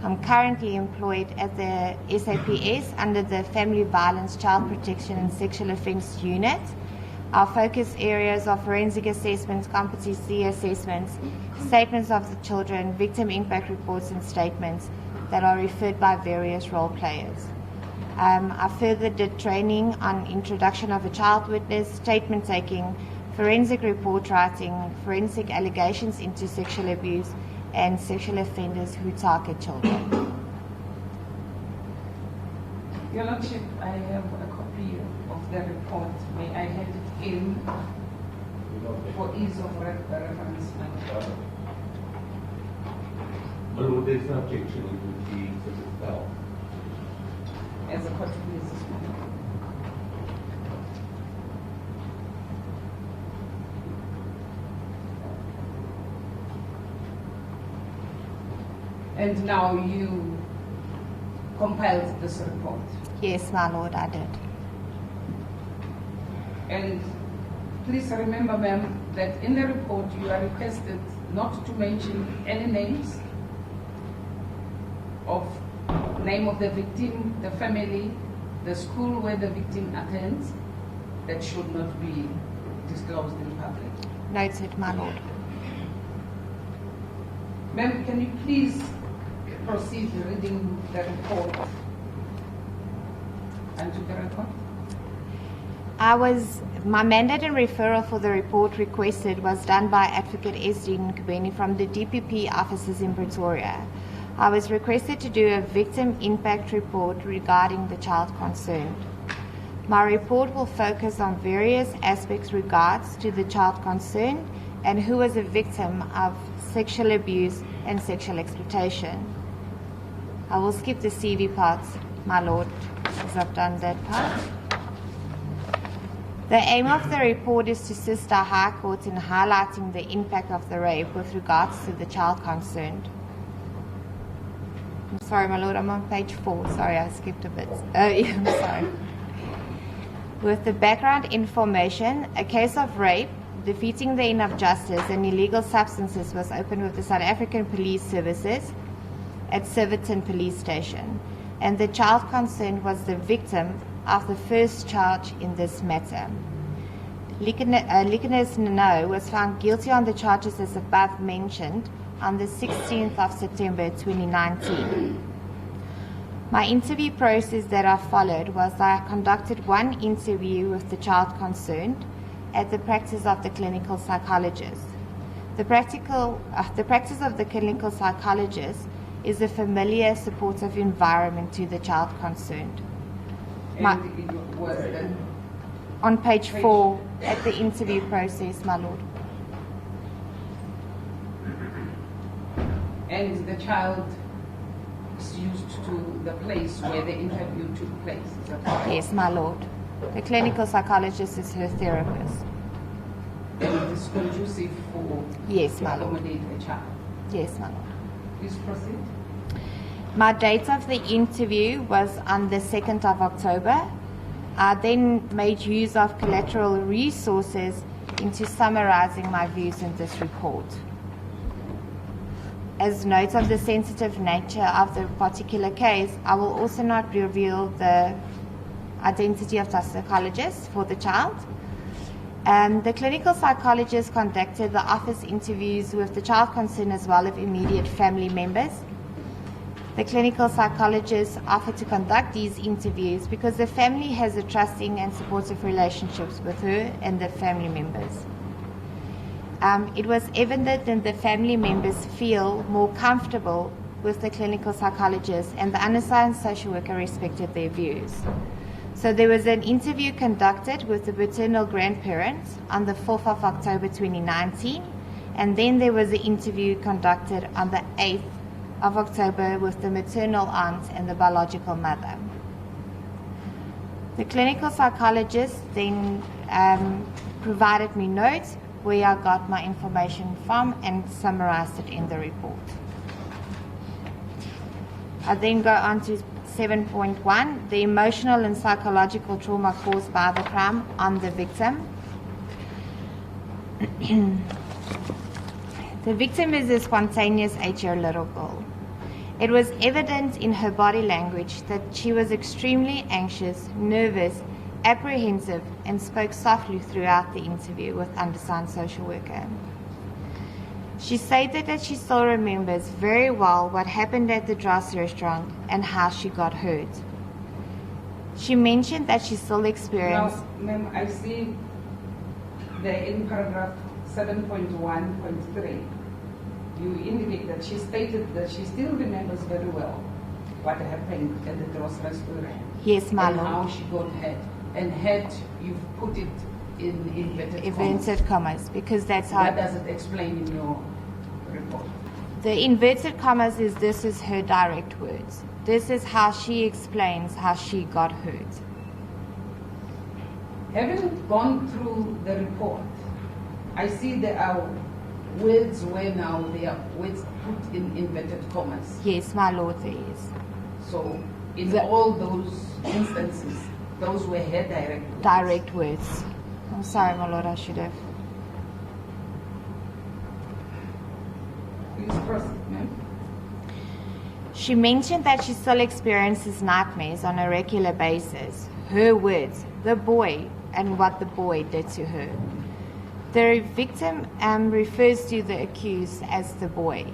I'm currently employed at the SAPS under the Family Violence, Child Protection and Sexual Offence Unit. Our focus areas are forensic assessments, competency assessments, statements of the children, victim impact reports and statements that are referred by various role players. I further did training on introduction of a child witness, statement taking, forensic report writing, forensic allegations into sexual abuse, and sexual offenders who target children. Your Lordship, I have a copy of the report. May I hand it in for ease of reference? Well, there's no objection, it would be for itself. As a court pleases. And now you compiled this report. Yes, my lord, I did. And please remember, ma'am, that in the report you are requested not to mention any names of name of the victim, the family, the school where the victim attends. That should not be disclosed in public. Noted, my lord. Ma'am, can you please proceed reading the report and to the record? My mandate and referral for the report requested was done by Advocate S.D. Nkubeni from the DPP offices in Pretoria. I was requested to do a victim impact report regarding the child concerned. My report will focus on various aspects regards to the child concerned and who was a victim of sexual abuse and sexual exploitation. I will skip the CV parts, my lord, as I've done that part. The aim of the report is to assist our High Court in highlighting the impact of the rape with regards to the child concerned. I'm sorry, my lord, I'm on page 4. Sorry, I skipped a bit. I'm sorry. With the background information, a case of rape, defeating the end of justice and illegal substances was opened with the South African Police Services at Silverton Police Station, and the child concerned was the victim of the first charge in this matter. Nicolas Ninow was found guilty on the charges as above mentioned on the 16th of September 2019. My interview process that I followed was I conducted one interview with the child concerned at the practice of the clinical psychologist. The practice of the clinical psychologist is a familiar, supportive environment to the child concerned. On page 4 at the interview process, my lord. And the child is used to the place where the interview took place, is that correct? Yes, my lord. The clinical psychologist is her therapist. And it is conducive for Yes, my lord. accommodate a child. Yes, my lord. Please proceed. My date of the interview was on the 2nd of October. I then made use of collateral resources into summarizing my views in this report. As notes of the sensitive nature of the particular case, I will also not reveal the identity of the psychologist for the child. The clinical psychologist conducted the office interviews with the child concerned as well as immediate family members. The clinical psychologist offered to conduct these interviews because the family has a trusting and supportive relationships with her and the family members. It was evident that the family members feel more comfortable with the clinical psychologist, and the unassigned social worker respected their views. So there was an interview conducted with the paternal grandparents on the 4th of October 2019, and then there was an interview conducted on the 8th of October with the maternal aunt and the biological mother. The clinical psychologist then provided me notes where I got my information from and summarized it in the report. I then go on to 7.1, the emotional and psychological trauma caused by the crime on the victim. The victim is a spontaneous 8-year little girl. It was evident in her body language that she was extremely anxious, nervous, apprehensive, and spoke softly throughout the interview with undersigned social worker. She stated that she still remembers very well what happened at the Dros restaurant and how she got hurt. She mentioned that she still experienced... Now, ma'am, I see there in paragraph 7.1.3, you indicate that she stated that she still remembers very well what happened at the Dros restaurant. Yes, my and lord. how she got hurt. And hurt, you've put it in Inverted commas, because that's how... What does it explain in your report? The inverted commas is, this is her direct words. This is how she explains how she got hurt. Having gone through the report, I see there are words where now they are words put in inverted commas. Yes, my lord, there is. So in all those instances, those were her direct words. Direct words. I'm sorry, my lord, I should have. Please proceed, ma'am. She mentioned that she still experiences nightmares on a regular basis. Her words, the boy, and what the boy did to her. The victim refers to the accused as the boy.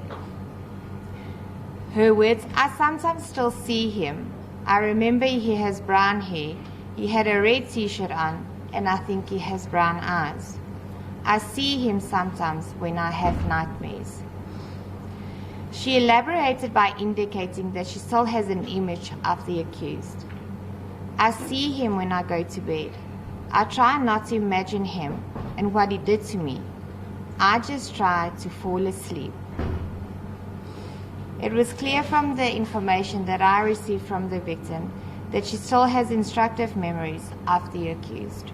Her words, I sometimes still see him. I remember he has brown hair, he had a red t-shirt on, and I think he has brown eyes. I see him sometimes when I have nightmares. She elaborated by indicating that she still has an image of the accused. I see him when I go to bed. I try not to imagine him and what he did to me. I just try to fall asleep. It was clear from the information that I received from the victim that she still has instructive memories of the accused.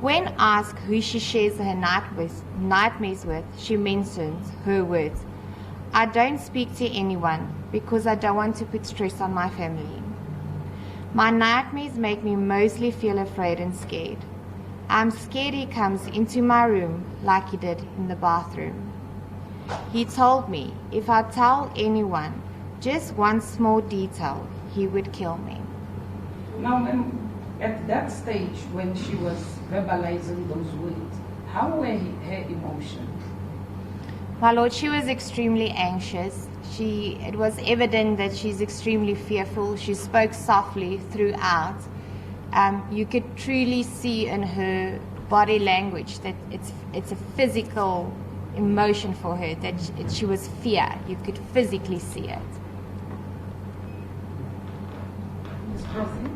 When asked who she shares her nightmares with, she mentions her words, I don't speak to anyone because I don't want to put stress on my family. My nightmares make me mostly feel afraid and scared. I'm scared he comes into my room like he did in the bathroom. He told me if I tell anyone just one small detail, he would kill me. Now, ma'am, at that stage when she was verbalizing those words, how were her emotions? My lord, she was extremely anxious. It was evident that she's extremely fearful. She spoke softly throughout. You could truly see in her body language that it's a physical emotion for her, that she was fear. You could physically see it. Ms. Proceed.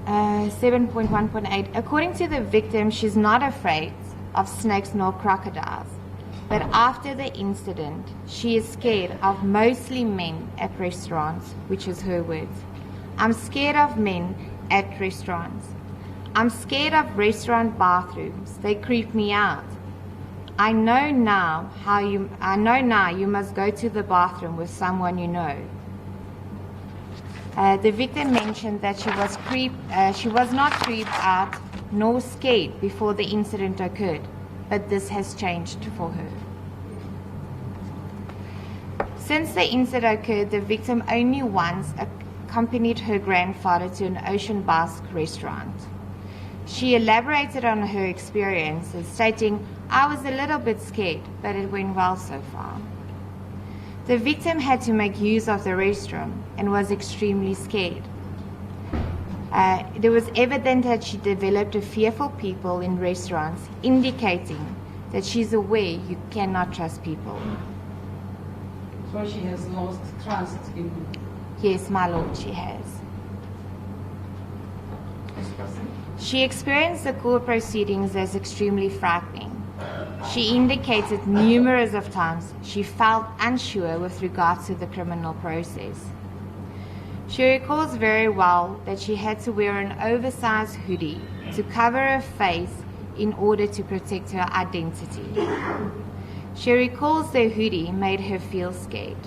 7.1.8. According to the victim, she's not afraid of snakes nor crocodiles. But after the incident, she is scared of mostly men at restaurants, which is her words. I'm scared of men at restaurants. I'm scared of restaurant bathrooms. They creep me out. I know now you must go to the bathroom with someone you know. The victim mentioned that she was not creeped out nor scared before the incident occurred, but this has changed for her. Since the incident occurred, the victim only once accompanied her grandfather to an Ocean Basque restaurant. She elaborated on her experiences, stating, I was a little bit scared, but it went well so far. The victim had to make use of the restroom and was extremely scared. There was evident that she developed a fear for people in restaurants, indicating that she's aware you cannot trust people. So she has lost trust in... Yes, my lord, she has. She experienced the court proceedings as extremely frightening. She indicated numerous of times she felt unsure with regards to the criminal process. She recalls very well that she had to wear an oversized hoodie to cover her face in order to protect her identity. She recalls the hoodie made her feel scared.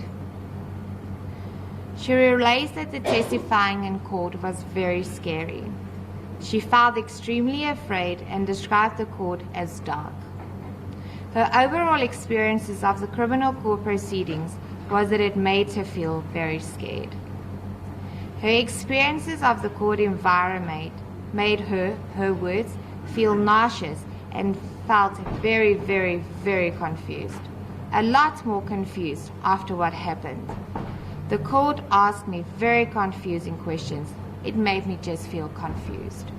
She relays that the testifying in court was very scary. She felt extremely afraid and described the court as dark. Her overall experiences of the criminal court proceedings was that it made her feel very scared. Her experiences of the court environment made her words, feel nauseous and felt very, very, very confused. A lot more confused after what happened. The court asked me very confusing questions. It made me just feel confused.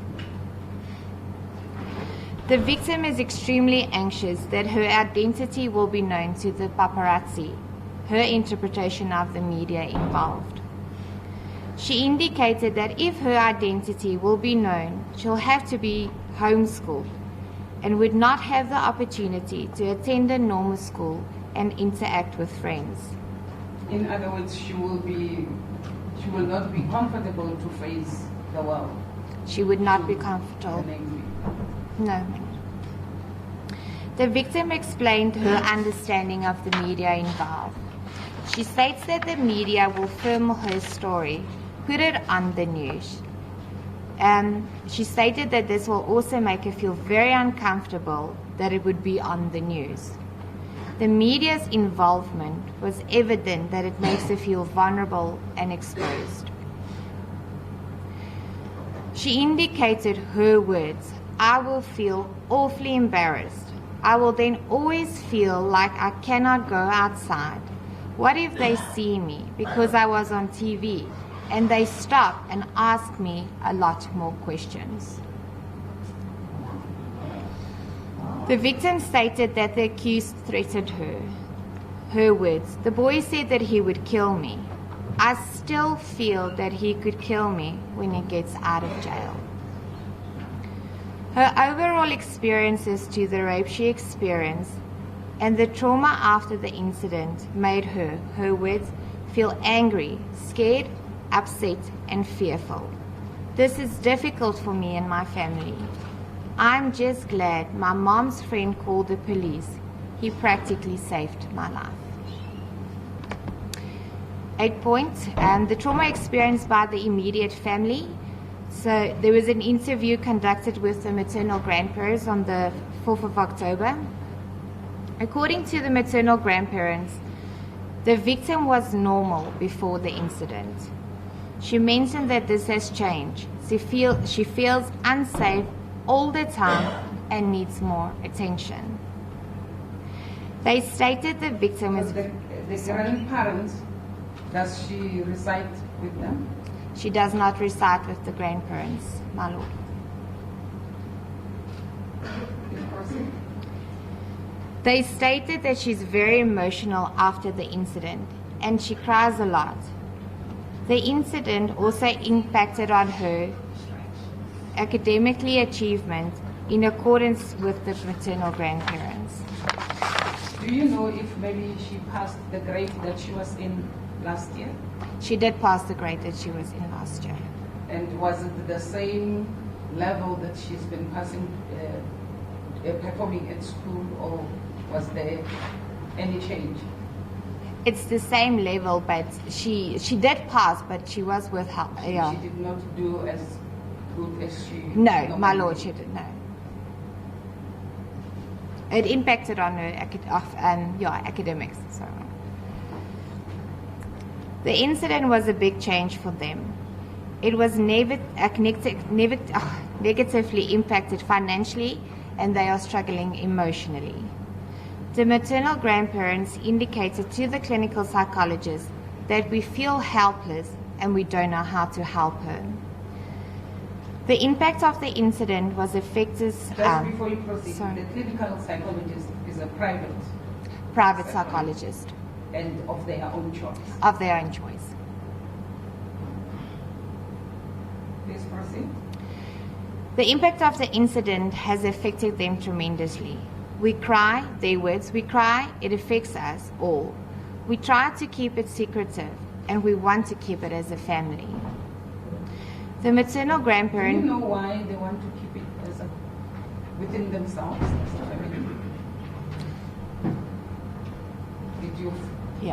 The victim is extremely anxious that her identity will be known to the paparazzi, her interpretation of the media involved. She indicated that if her identity will be known, she'll have to be homeschooled and would not have the opportunity to attend a normal school and interact with friends. In other words, she will not be comfortable to face the world. She would not be comfortable. No. The victim explained her understanding of the media involved. She states that the media will film her story, put it on the news. She stated that this will also make her feel very uncomfortable that it would be on the news. The media's involvement was evident that it makes her feel vulnerable and exposed. She indicated her words, "I will feel awfully embarrassed. I will then always feel like I cannot go outside. What if they see me because I was on TV and they stop and ask me a lot more questions?" The victim stated that the accused threatened her. Her words, "The boy said that he would kill me. I still feel that he could kill me when he gets out of jail." Her overall experiences to the rape she experienced and the trauma after the incident made her words, feel angry, scared, upset, and fearful. "This is difficult for me and my family. I'm just glad my mom's friend called the police. He practically saved my life." 8 points, the trauma experienced by the immediate family. So there was an interview conducted with the maternal grandparents on the 4th of October. According to the maternal grandparents, the victim was normal before the incident. She mentioned that this has changed. She feels unsafe all the time and needs more attention. They stated the victim is... The grandparents, does she reside with them? She does not reside with the grandparents, my lord. They stated that she's very emotional after the incident and she cries a lot. The incident also impacted on her academically achievement in accordance with the maternal grandparents. Do you know if maybe she passed the grade that she was in last year? She did pass the grade that she was in last year. And was it the same level that she's been passing, performing at school, or was there any change? It's the same level, but she did pass, but she was with her. Yeah. She did not do as good as she. No, my lord, she did no. It impacted on her academics. So. The incident was a big change for them. It was negatively impacted financially, and they are struggling emotionally. The maternal grandparents indicated to the clinical psychologist that we feel helpless and we don't know how to help her. The impact of the incident was effective. Just before you proceed, the clinical psychologist is a private psychologist. And of their own choice. Of their own choice. Please proceed. The impact of the incident has affected them tremendously. We cry, their words, we cry, it affects us all. We try to keep it secretive, and we want to keep it as a family. The maternal grandparent... Do you know why they want to keep it as within themselves as a family? Did you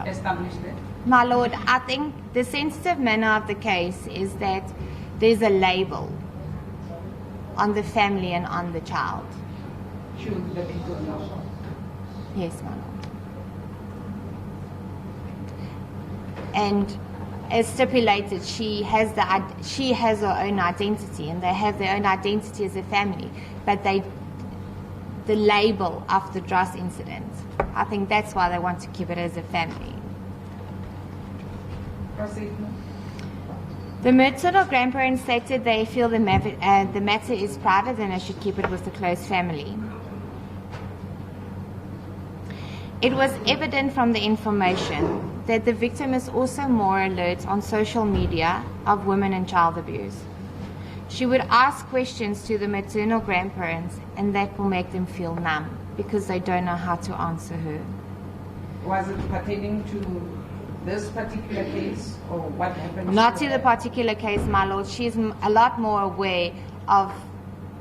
establish that? My lord, I think the sensitive manner of the case is that there's a label on the family and on the child. Should the victim know? Yes, my lord. And as stipulated, she has her own identity, and they have their own identity as a family. But the label of the Dros incident, I think that's why they want to keep it as a family. Proceed. The maternal grandparents stated they feel the matter is private and they should keep it with the close family. It was evident from the information that the victim is also more alert on social media of women and child abuse. She would ask questions to the maternal grandparents, and that will make them feel numb because they don't know how to answer her. Was it pertaining to this particular case, or what happened? Not to the particular case, my lord. She's a lot more aware of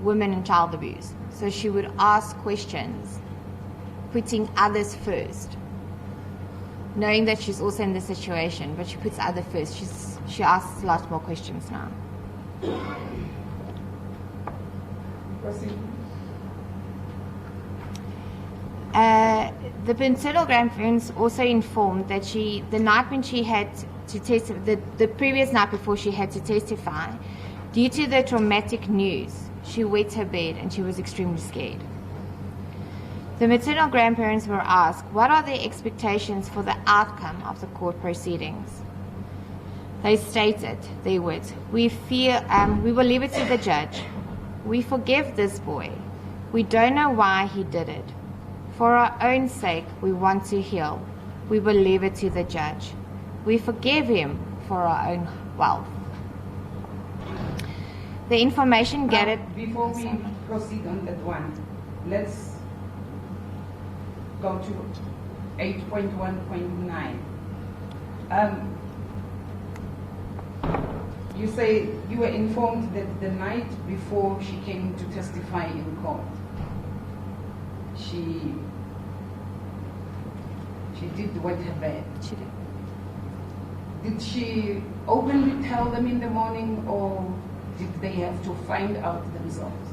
women and child abuse. So she would ask questions, putting others first, knowing that she's also in the situation, but she puts others first. She asks a lot more questions now. Proceed. The maternal grandparents also informed that the night when she had to testify, the previous night before she had to testify, due to the traumatic news, she wet her bed and she was extremely scared. The maternal grandparents were asked, what are their expectations for the outcome of the court proceedings? They stated, their words, we will leave it to the judge. We forgive this boy. We don't know why he did it. For our own sake, we want to heal. We will leave it to the judge. We forgive him for our own wealth. The information gathered... Before we proceed on that one, let's go to 8.1.9. You say you were informed that the night before she came to testify in court, she did wet her bed. She did. Did she openly tell them in the morning, or did they have to find out themselves?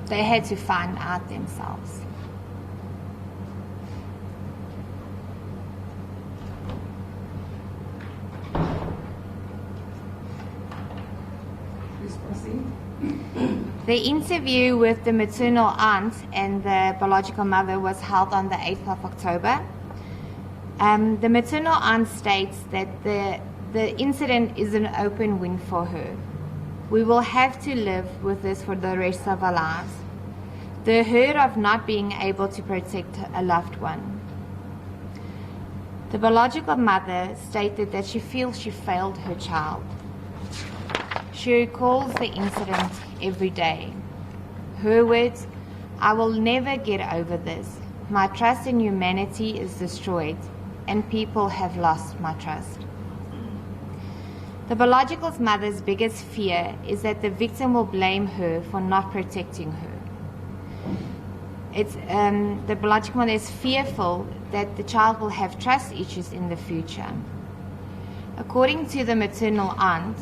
They had to find out themselves. Please proceed. The interview with the maternal aunt and the biological mother was held on the 8th of October. The maternal aunt states that the incident is an open wound for her. We will have to live with this for the rest of our lives. The hurt of not being able to protect a loved one. The biological mother stated that she feels she failed her child. She recalls the incident every day. Her words, I will never get over this. My trust in humanity is destroyed, and people have lost my trust. The biological mother's biggest fear is that the victim will blame her for not protecting her. The biological mother is fearful that the child will have trust issues in the future. According to the maternal aunt,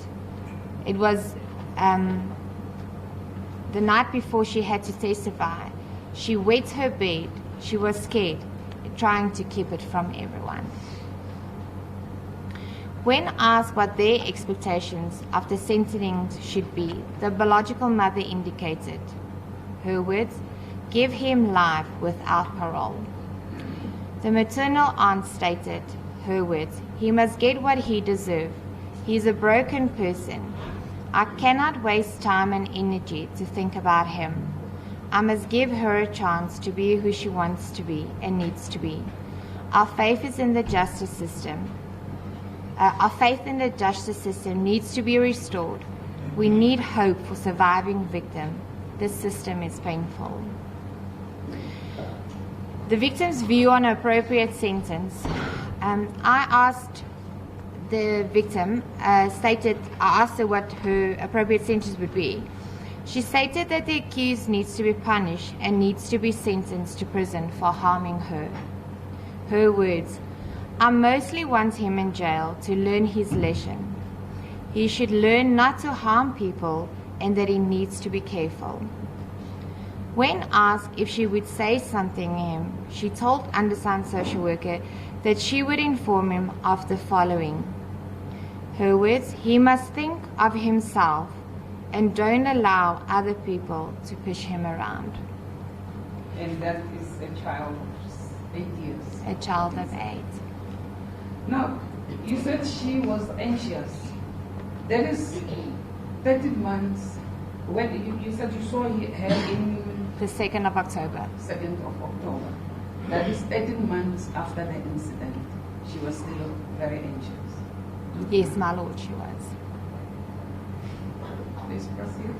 it was the night before she had to testify. She wet her bed. She was scared, trying to keep it from everyone. When asked what their expectations of the sentencing should be, the biological mother indicated, her words, give him life without parole. The maternal aunt stated, her words, he must get what he deserves. He is a broken person. I cannot waste time and energy to think about him. I must give her a chance to be who she wants to be and needs to be. Our faith is in the justice system. Our faith in the justice system needs to be restored. We need hope for surviving victims. This system is painful. The victim's view on an appropriate sentence. I asked the victim, I asked her what her appropriate sentence would be. She stated that the accused needs to be punished and needs to be sentenced to prison for harming her. Her words, I mostly want him in jail to learn his lesson. He should learn not to harm people and that he needs to be careful. When asked if she would say something to him, she told undersigned social worker that she would inform him of the following. Her words, he must think of himself and don't allow other people to push him around. And that is a child of 8 years. A child of 8. Now, you said she was anxious. That is 13 months. When you said you saw her in The 2nd of October. 2nd of October. That is 13 months after the incident. She was still very anxious. Yes, my lord, she was. Please proceed.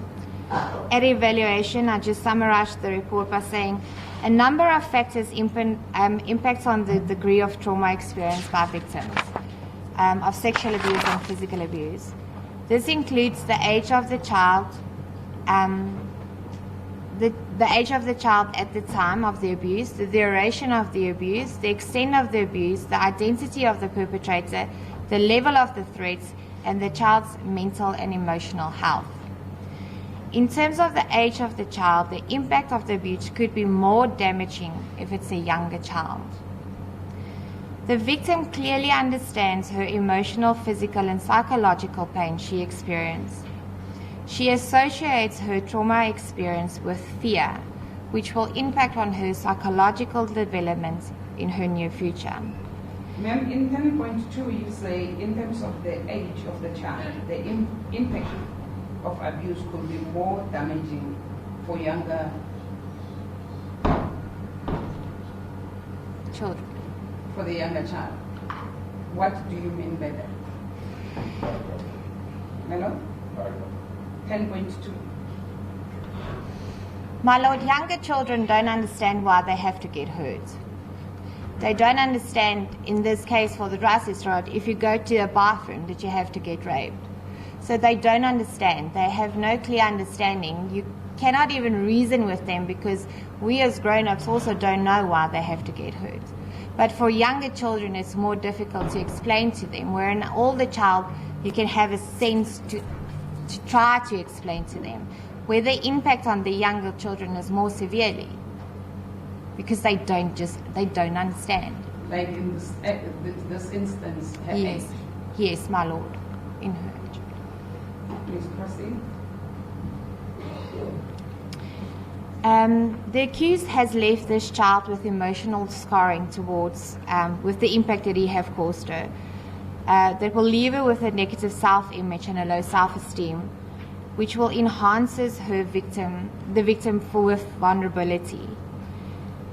At evaluation, I just summarized the report by saying a number of factors impact on the degree of trauma experienced by victims of sexual abuse and physical abuse. This includes the age of the child, the age of the child at the time of the abuse, the duration of the abuse, the extent of the abuse, the identity of the perpetrator, the level of the threats, and the child's mental and emotional health. In terms of the age of the child, the impact of the abuse could be more damaging if it's a younger child. The victim clearly understands her emotional, physical, and psychological pain she experienced. She associates her trauma experience with fear, which will impact on her psychological development in her near future. Ma'am, in 10.2 you say in terms of the age of the child, the impact of abuse could be more damaging for younger Children. for the younger child. What do you mean by that? Hello? 10.2. My lord, younger children don't understand why they have to get hurt. They don't understand, in this case for the Rapist, if you go to a bathroom that you have to get raped. So they don't understand. They have no clear understanding. You cannot even reason with them because we as grown-ups also don't know why they have to get hurt. But for younger children, it's more difficult to explain to them, where in older child, you can have a sense to try to explain to them, where the impact on the younger children is more severely because they don't understand. Like in this instance, her Yes, age. yes, my lord, in her age. Please proceed. The accused has left this child with emotional scarring towards, with the impact that he have caused her, that will leave her with a negative self-image and a low self-esteem, which will enhances the victim with vulnerability.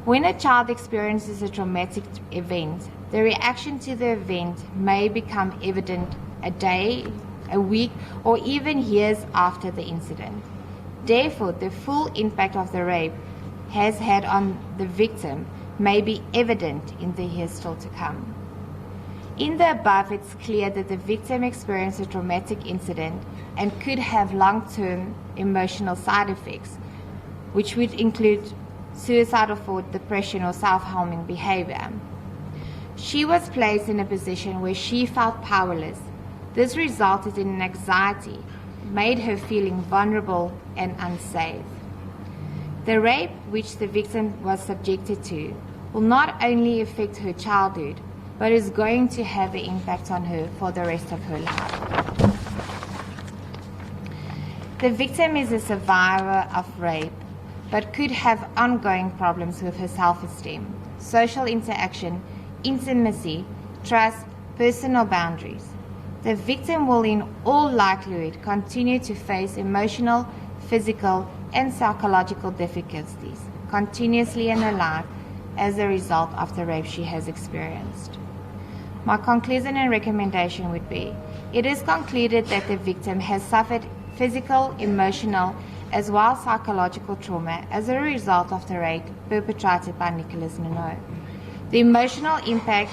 When a child experiences a traumatic event, the reaction to the event may become evident a day, a week, or even years after the incident. Therefore, the full impact of the rape has had on the victim may be evident in the years still to come. In the above, it's clear that the victim experienced a traumatic incident and could have long-term emotional side effects, which would include suicidal thought, depression, or self-harming behavior. She was placed in a position where she felt powerless. This resulted in an anxiety, made her feeling vulnerable and unsafe. The rape which the victim was subjected to will not only affect her childhood, but is going to have an impact on her for the rest of her life. The victim is a survivor of rape, but could have ongoing problems with her self-esteem, social interaction, intimacy, trust, personal boundaries. The victim will in all likelihood continue to face emotional, physical, and psychological difficulties continuously in her life as a result of the rape she has experienced. My conclusion and recommendation would be, it is concluded that the victim has suffered physical, emotional, as well as psychological trauma as a result of the rape perpetrated by Nicolas Ninow. The emotional impact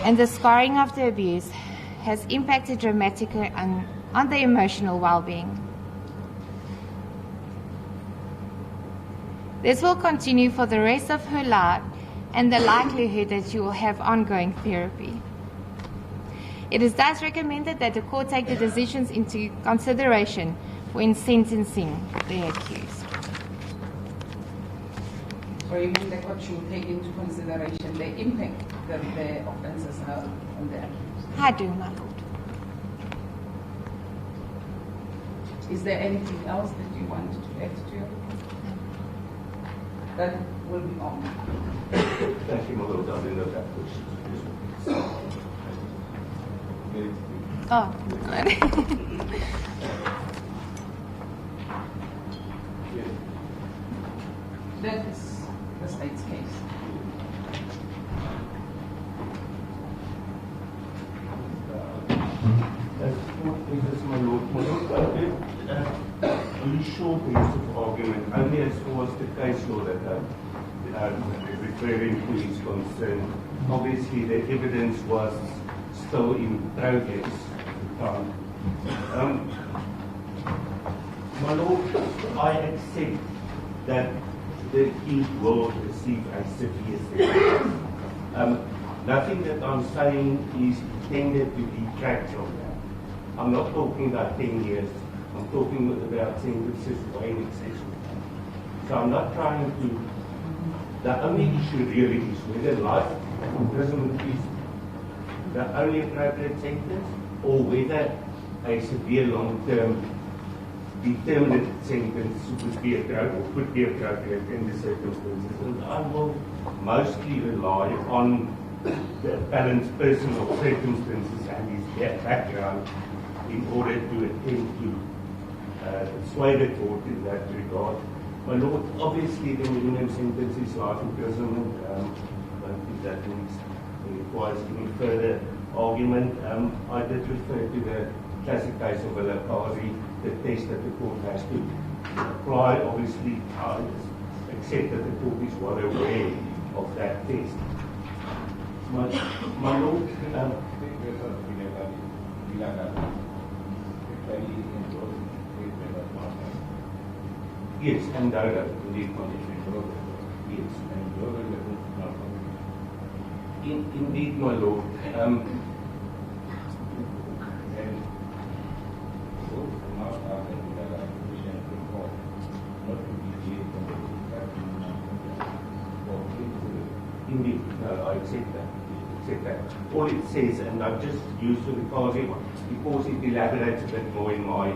and the scarring of the abuse has impacted dramatically on the emotional well-being. This will continue for the rest of her life and the likelihood that she will have ongoing therapy. It is thus recommended that the court take the decisions into consideration when sentencing the accused. framing the court should take into consideration the impact that the offences have on the accused. I do, my lord. Is there anything else that you want to add to your report? That will be on. Thank you, my lord. I didn't know that question. Oh. That is the state's case. This is my lord. My lord, I did a really short use of argument, only as far as the case law that referring to is concerned. Obviously, the evidence was still in progress at the time. My lord, I accept that the accused will receive a severe sentence. Nothing that I'm saying is intended to detract from that. I'm not talking about 10 years. I'm talking about sentences for any excess. So I'm not trying to. The only issue really is whether life imprisonment is the only appropriate sentence, or whether a severe long-term determinate sentence would be appropriate or could be appropriate in the circumstances. And I will mostly rely on the appellant's personal circumstances and his background in order to attempt to sway the court in that regard. My lord, obviously the minimum sentence is life imprisonment. I don't think that requires any further argument. I did refer to the classic case of Vilakazi, the test that the court has to apply. Obviously, I accept that the court is well aware of that test. My lord, yes, and indeed, yes, indeed, my lord. Indeed, no, I accept that. All it says, and I've just used the Vilakazi because it elaborates a bit more in my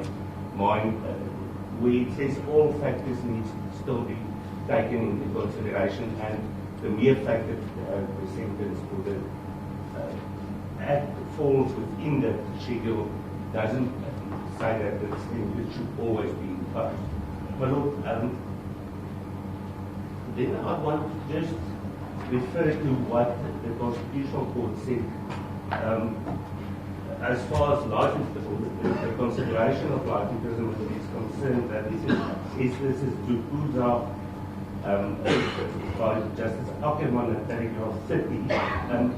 mind, where it says all factors need to still be taken into consideration, and the mere fact that the sentence or the act falls within the schedule doesn't say that the sentence should always be imposed. My lord, then I want to just refer to what the Constitutional Court said as far as life imprisonment, the consideration of life imprisonment is concerned. That this is to Uza by Justice Ackerman at paragraph 30.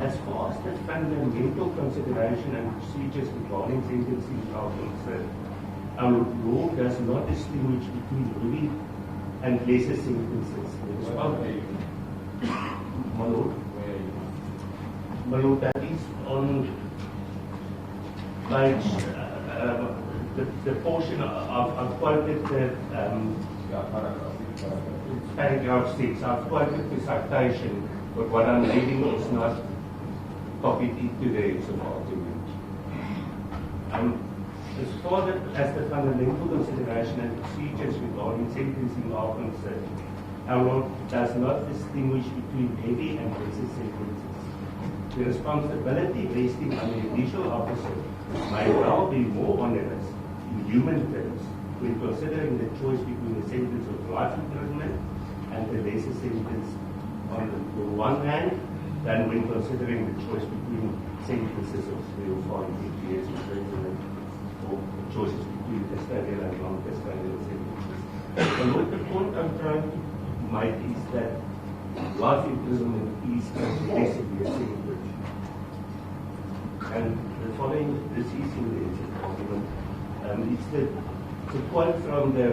As far as the fundamental consideration and procedures regarding sentencing are concerned, our law does not distinguish between heavy and lesser sentences. My lord, that is on page, the portion I've quoted the paragraph 6. I've quoted the citation, but what I'm reading is not copied into the argument. As far as the fundamental consideration and procedures regarding sentencing are concerned, our law does not distinguish between heavy and lesser sentences. The responsibility resting on the judicial officer may well be more onerous in human terms when considering the choice between the sentence of life imprisonment and the lesser sentence on the one hand than when considering the choice between sentences of 3 or 5 years imprisonment or choices between custodial and non-custodial sentences. And what the point I'm trying to make is that life imprisonment is a very severe sentence. And the following, this is in the argument, it's the quote from the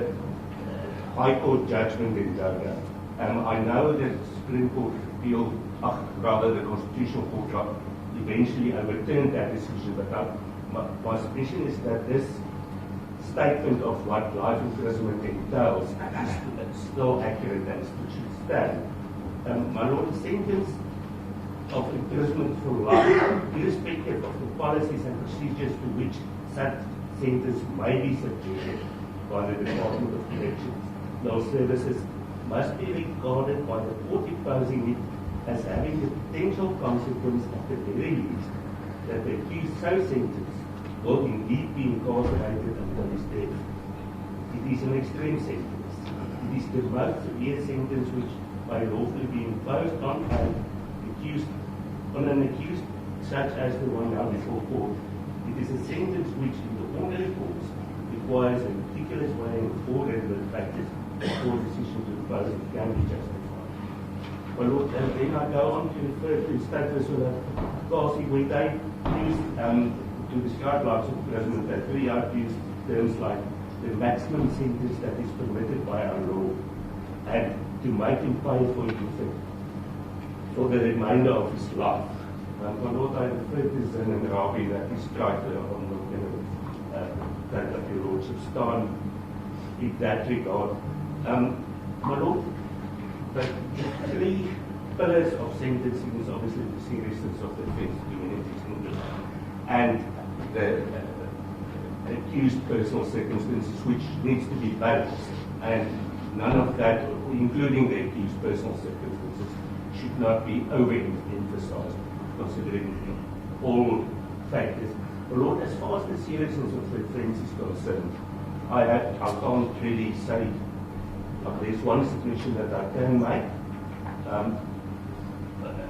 High Court judgment in Gaga. I know that the Supreme Court appealed, rather the Constitutional Court eventually overturned that decision, but my suspicion is that this statement of what life imprisonment entails is still accurate and should stand, My Lord, a sentence of imprisonment for life, irrespective of the policies and procedures to which such sentence may be subjected by the Department of Corrections, Law Services, must be regarded by the court imposing it as having the potential consequence, at the very least, that the accused so sentenced will indeed be incarcerated until his death. It is an extreme sentence. It is the most severe sentence which may lawfully be imposed on an accused such as the one now before court. It is a sentence which, in the ordinary course, requires a meticulous weighing of all relevant factors before a decision to impose it can be justified. Well, Lord, and then I go on to refer to status of the Kasi, where they used to describe lives of imprisonment, that very used terms like the maximum sentence that is permitted by our law, and to make him pay for it for the remainder of his life. My Lord, I refer to Zin and Rabi that is tried on the that of your Lordship stand in that regard. My Lord, the three pillars of sentencing is obviously the seriousness of the offence, community's interest, and the accused personal circumstances, which needs to be balanced, and none of that, including the accused personal circumstances, should not be overemphasized, considering all factors. But Lord, as far as the seriousness of the offence is concerned, I can't really say. There's one submission that I can make.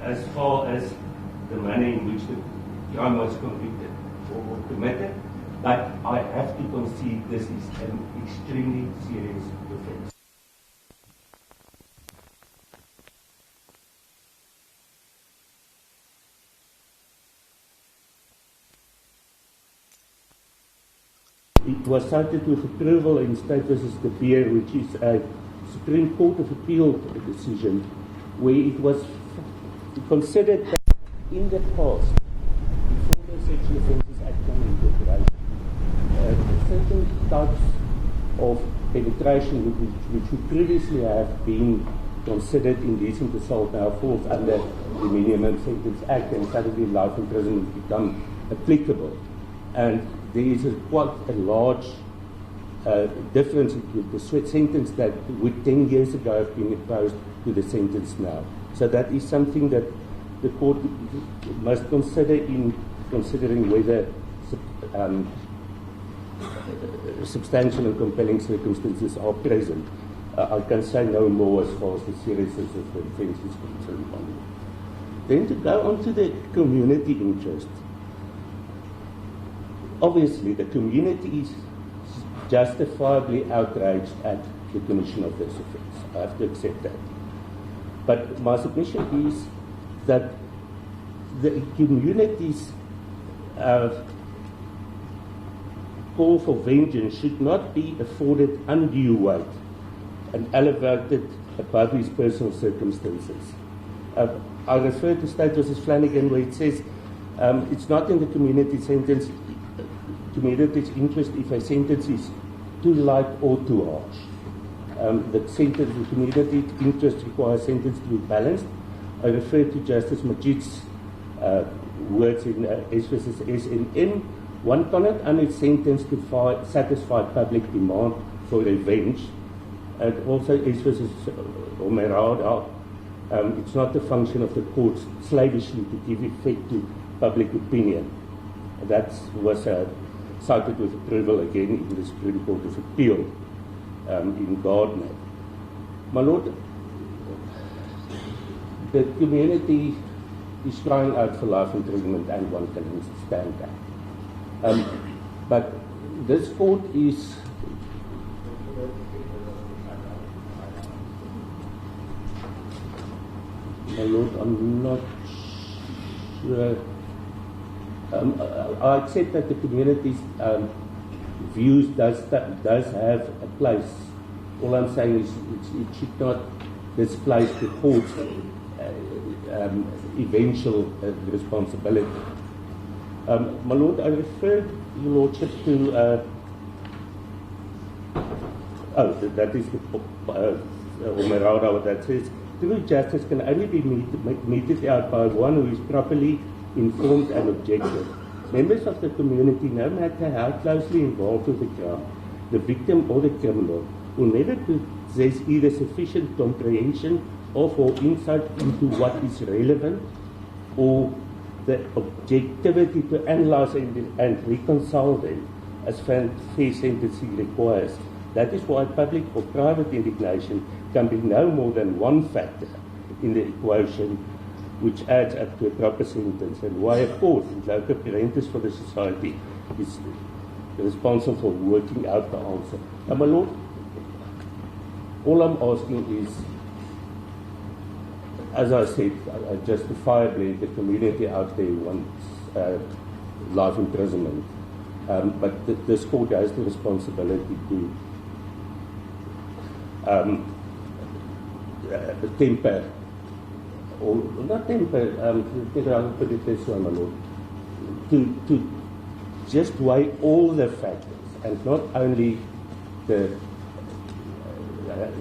As far as the manner in which the crime was convicted or committed, but I have to concede this is an extremely serious offence. It was cited with approval in State v. De Beer, which is a Supreme Court of Appeal decision, where it was considered that in the past, before the Sexual Offences Act came into operation, certain types of penetration which would previously have been considered indecent assault now falls under the Minimum Sentence Act, and suddenly life imprisonment become applicable. And there is quite a large difference with the sentence that would 10 years ago have been imposed to the sentence now. So that is something that the court must consider in considering whether substantial and compelling circumstances are present. I can say no more as far as the seriousness of the offence is concerned. Then to go on to the community interest. Obviously, the community is justifiably outraged at the commission of this offence. I have to accept that. But my submission is that the community's call for vengeance should not be afforded undue weight and elevated above his personal circumstances. I refer to State v. Flanagan, where it says it's not in the community's interest if a sentence is too light or too harsh. The community interest requires sentence to be balanced. I refer to Justice Majid's words in S v. SNM. One cannot only sentence to satisfy public demand for revenge. And also S v. Omerada, it's not the function of the courts slavishly to give effect to public opinion. That was cited with approval again in the Supreme Court of Appeal in Gardner. My Lord, the community is crying out for life imprisonment, and one can understand that. But this court is my Lord, I'm not sure. I accept that the community's views does have a place. All I'm saying is it should not displace the court's eventual responsibility. My Lord, I refer Your Lordship to that is the Omerada that says true justice can only be meted out by one who is properly informed and objective. Members of the community, no matter how closely involved with the crime, the victim or the criminal, will never possess either sufficient comprehension of or insight into what is relevant or the objectivity to analyze and reconcile them as fair sentencing requires. That is why public or private indignation can be no more than one factor in the equation which adds up to a proper sentence, and why a court, like a parentis for the society, is responsible for working out the answer. Now, my Lord, all I'm asking is, as I said, justifiably the community out there wants life imprisonment, but this court has the responsibility to temper, or not temper, I'll put it this way, my Lord, to just weigh all the factors and not only the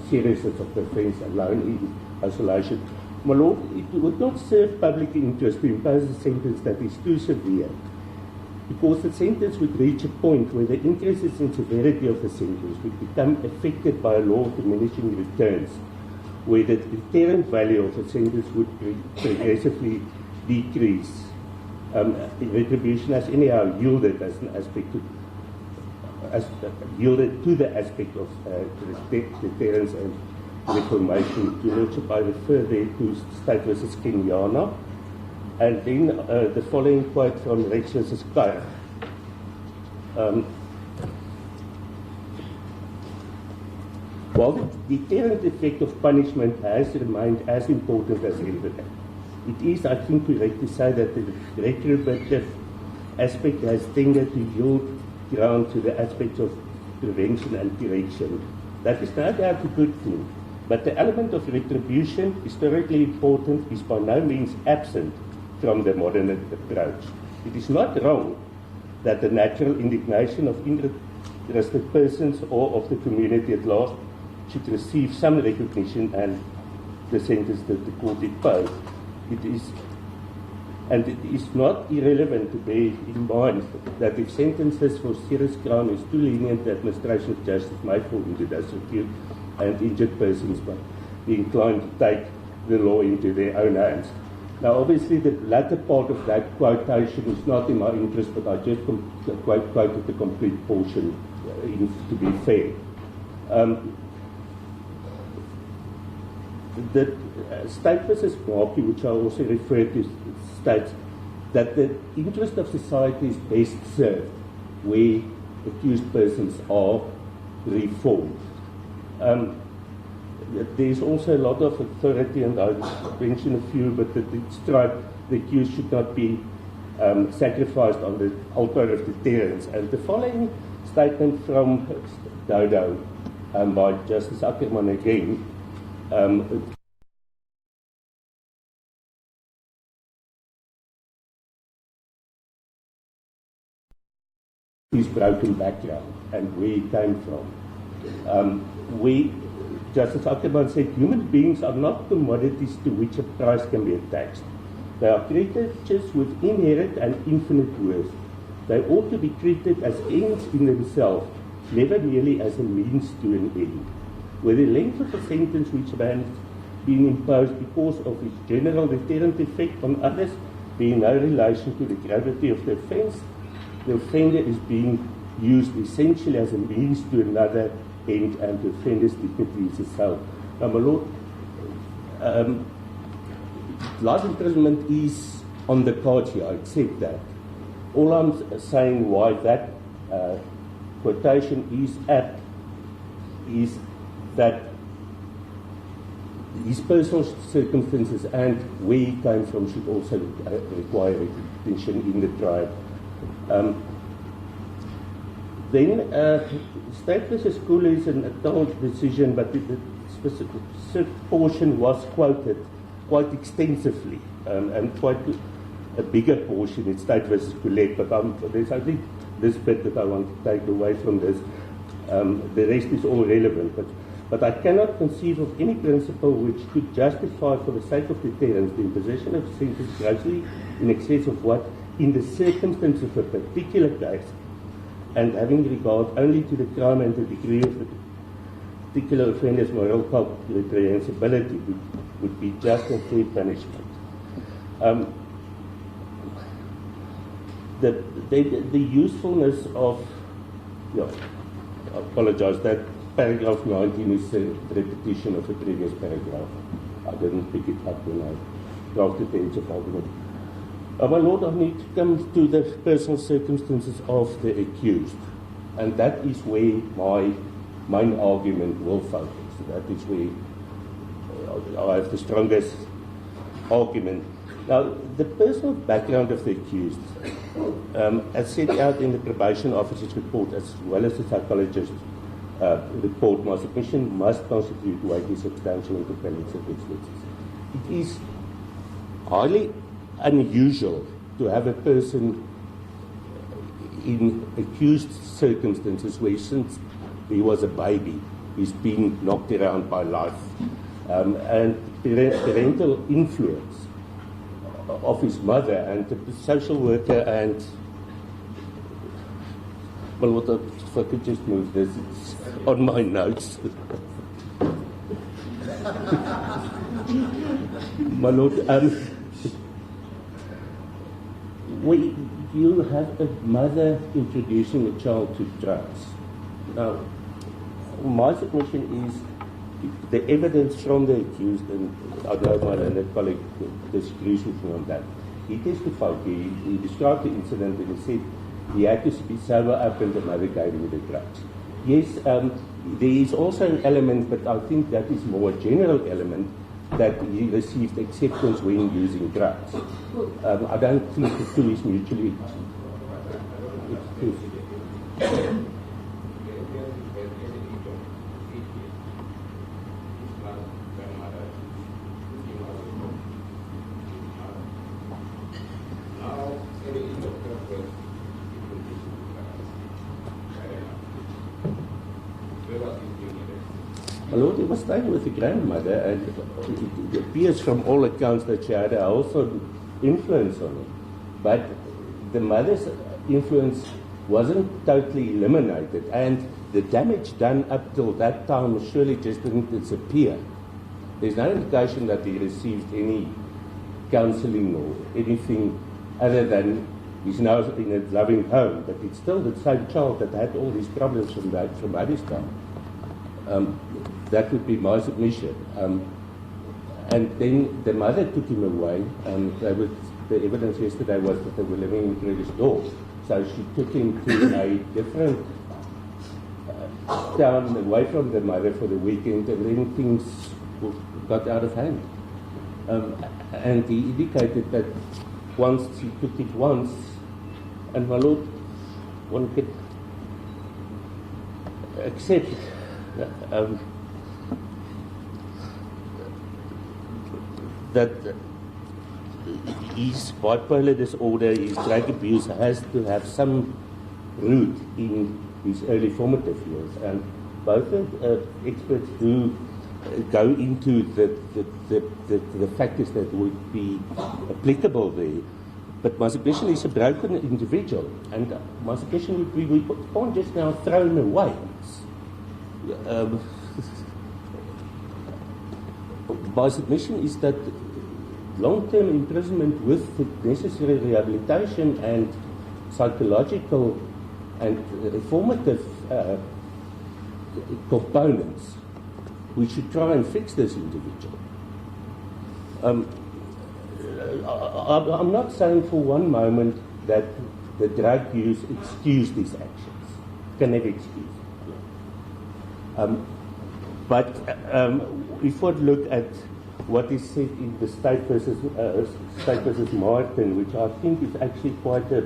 seriousness of the offence alone in isolation. My Lord, it would not serve public interest to impose a sentence that is too severe, because the sentence would reach a point where the increases in severity of the sentence would become affected by a law of diminishing returns, where the deterrent value of the sentence would progressively decrease. Retribution has anyhow yielded as an aspect yielded to the aspect of deterrence and reformation. To Lordship, I refer there to State versus Kenyana, and then the following quote from Rex versus Kaya. While the deterrent effect of punishment has remained as important as ever, it is, I think, correct to say that the retributive aspect has tended to yield ground to the aspects of prevention and correction. That is no doubt a good thing, but the element of retribution, historically important, is by no means absent from the modern approach. It is not wrong that the natural indignation of interested persons or of the community at large should receive some recognition and the sentence that the court imposed. It is not irrelevant to bear in mind that if sentences for serious crime is too lenient, the administration of justice may fall into disrepute, and injured persons might be inclined to take the law into their own hands. Now, obviously, the latter part of that quotation is not in my interest, but I just quoted the complete portion to be fair. The State versus Markey, which I also refer to, states that the interest of society is best served where accused persons are reformed. There's also a lot of authority, and I'll mention a few, but the accused should not be sacrificed on the altar of deterrence. And the following statement from Dodo by Justice Ackerman again, his broken background and where he came from. Justice Ackerman said, human beings are not commodities to which a price can be attached. They are creatures with inherent and infinite worth. They ought to be treated as ends in themselves, never merely as a means to an end. Where the length of a sentence which has been imposed because of its general deterrent effect on others being no relation to the gravity of the offence, the offender is being used essentially as a means to another end, and the offender's dignity is assailed. Now, my Lord, life imprisonment is on the cards here, I accept that. All I'm saying why that quotation is apt is that his personal circumstances and where he came from should also require attention in the trial. Then, State versus School is an adult decision, but the specific portion was quoted quite extensively, and quite a bigger portion in State versus Colette, but there's only this bit that I want to take away from this. The rest is all relevant, but But I cannot conceive of any principle which could justify, for the sake of deterrence, the imposition of sentence grossly in excess of what, in the circumstances of a particular case, and having regard only to the crime and the degree of the particular offender's moral reprehensibility, would be just and fair punishment. The usefulness of, I apologize, that paragraph 19 is a repetition of a previous paragraph. I didn't pick it up when I drafted the edge of argument. My Lord, I need to come to the personal circumstances of the accused. And that is where my main argument will focus. That is where I have the strongest argument. Now, the personal background of the accused, as set out in the probation officer's report, as well as the psychologist's report, my submission must constitute weighty, substantial, and compelling circumstances. It is highly unusual to have a person in accused circumstances where, since he was a baby, he's been knocked around by life, and parental influence of his mother and the social worker and, well, what if I could just move this, it's on my notes. My Lord, you have a mother introducing a child to drugs. Now, my submission is the evidence from the accused, and I know my learned colleague disagrees with me on that. He testified, he described the incident and he said he had to be sober up and the mother gave him the drugs. Yes, there is also an element, but I think that is more a general element, that he received acceptance when using drugs. I don't think the two is mutually exclusive. My Lord, he was staying with the grandmother, and it appears from all accounts that she had a wholesome influence on him. But the mother's influence wasn't totally eliminated, and the damage done up till that time surely just didn't disappear. There's no indication that he received any counseling or anything other than he's now in a loving home, but it's still the same child that had all these problems from Mary's time. That would be my submission. And then the mother took him away. The evidence yesterday was that they were living in Pretoria Dros. So she took him to a different town away from the mother for the weekend, and then things got out of hand. And he indicated that once he took it once, and my Lord, one could accept that his bipolar disorder, his drug abuse has to have some root in his early formative years. And both experts do go into the factors that would be applicable there. But my submission is a broken individual, and my submission would be we can't just now throw him away. My submission is that long-term imprisonment with the necessary rehabilitation and psychological and reformative components, we should try and fix this individual. I'm not saying for one moment that the drug use excused these actions. Can never excuse it. But if we look at what is said in the State versus Martin, which I think is actually quite a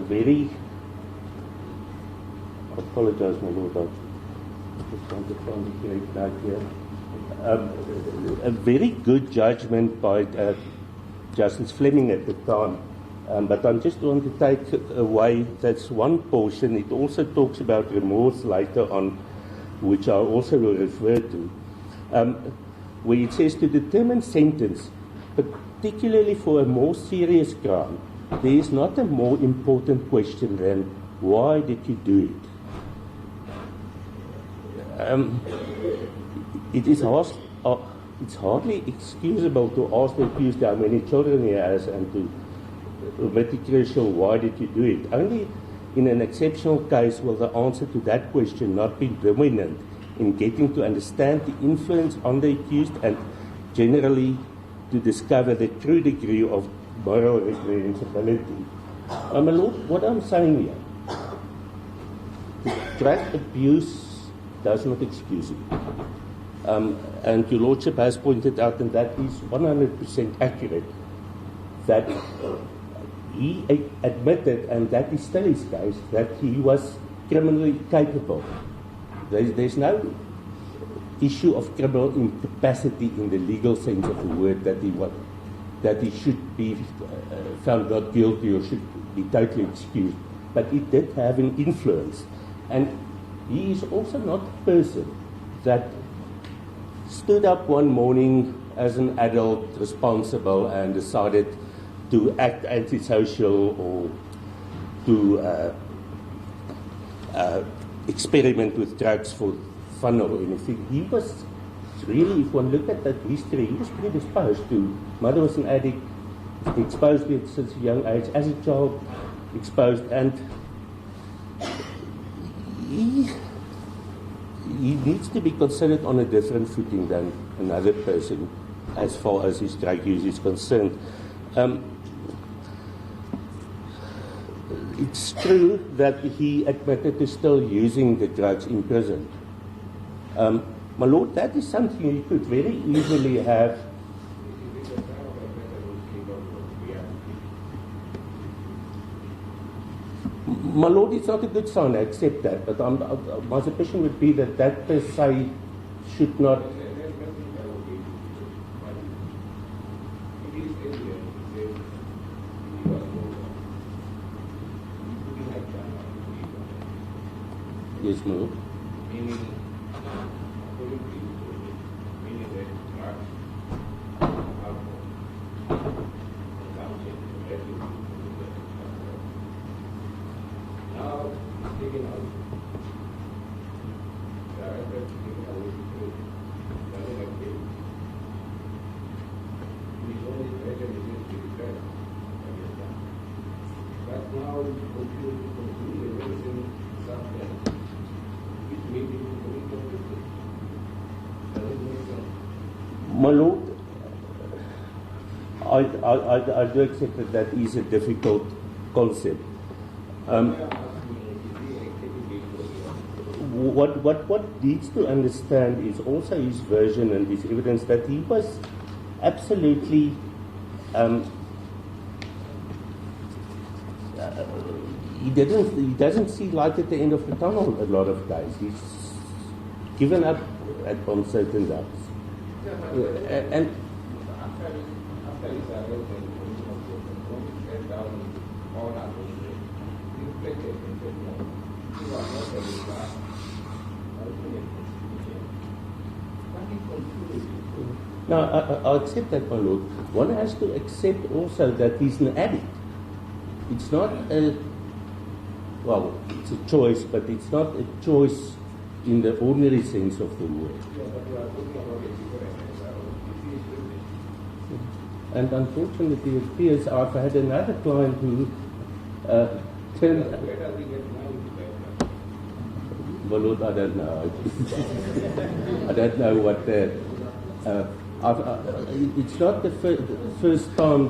very, I apologize, my Lord, I just want to find the correct note here. A very good judgment by Justice Fleming at the time. But I just want to take away, that's one portion. It also talks about remorse later on. which I also will refer to, where it says to determine sentence, particularly for a more serious crime, there is not a more important question than why did you do it? It's hardly excusable to ask the accused how many children he has and to omit the question, why did you do it? Only in an exceptional case will the answer to that question not be dominant in getting to understand the influence on the accused and generally to discover the true degree of moral reprehensibility. My Lord, what I'm saying here, drug abuse does not excuse it. And your Lordship has pointed out, and that is 100% accurate, that he admitted, and that is still his case, that he was criminally capable. There's no issue of criminal incapacity in the legal sense of the word that he should be found not guilty or should be totally excused. But it did have an influence. And he is also not a person that stood up one morning as an adult, responsible, and decided to act antisocial or to experiment with drugs for fun or anything. He was really, if one looked at that history, he was predisposed to. Mother was an addict, exposed to it since a young age, as a child, exposed, and he needs to be considered on a different footing than another person as far as his drug use is concerned. It's true that he admitted to still using the drugs in prison. My Lord, that is something you could very easily have. My Lord, it's not a good sign, I accept that, but my supposition would be that that per se should not. Yes, my Lord. My Lord, I do accept that is a difficult concept. What needs to understand is also his version and his evidence that he was absolutely he doesn't see light at the end of the tunnel a lot of days. He's given up on certain doubts. And now, I accept that, my Lord. One has to accept also that he's an addict. It's not it's a choice, but it's not a choice in the ordinary sense of the word. And unfortunately, it appears I've had another client who turned. Well, Lord, I don't know. I don't know what the. It's not the first time.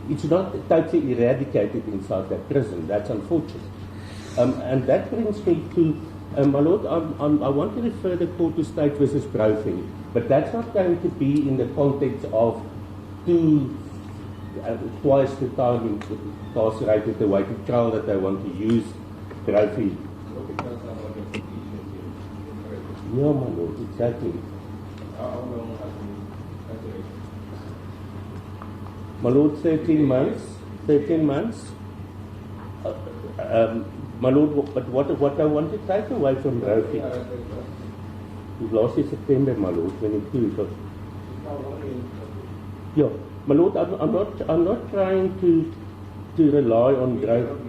It's not totally eradicated inside that prison. That's unfortunate. And that brings me to, my Lord, I want to refer the court to State versus Brophy, but that's not going to be in the context of twice the time incarcerated awaited trial that they want to use Brophy. Yeah, my Lord, exactly. My Lord, 13 months. My Lord, but what I want to take away from Rapist, last year September, my Lord, 22, it was, yeah, my Lord, I'm not trying to rely on growth.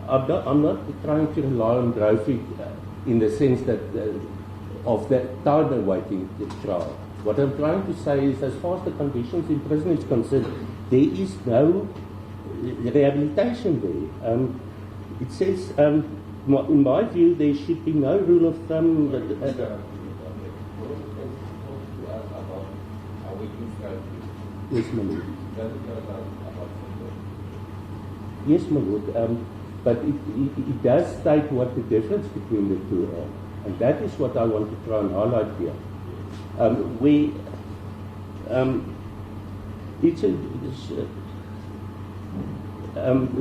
I'm not trying to rely on growth in the sense that of that time awaiting the trial. What I'm trying to say is, as far as the conditions in prison is concerned, there is no rehabilitation there. It says, in my view, there should be no rule of thumb. Yes, my Lord. Yes, my Lord. But it does state what the difference between the two are. And that is what I want to try and highlight here.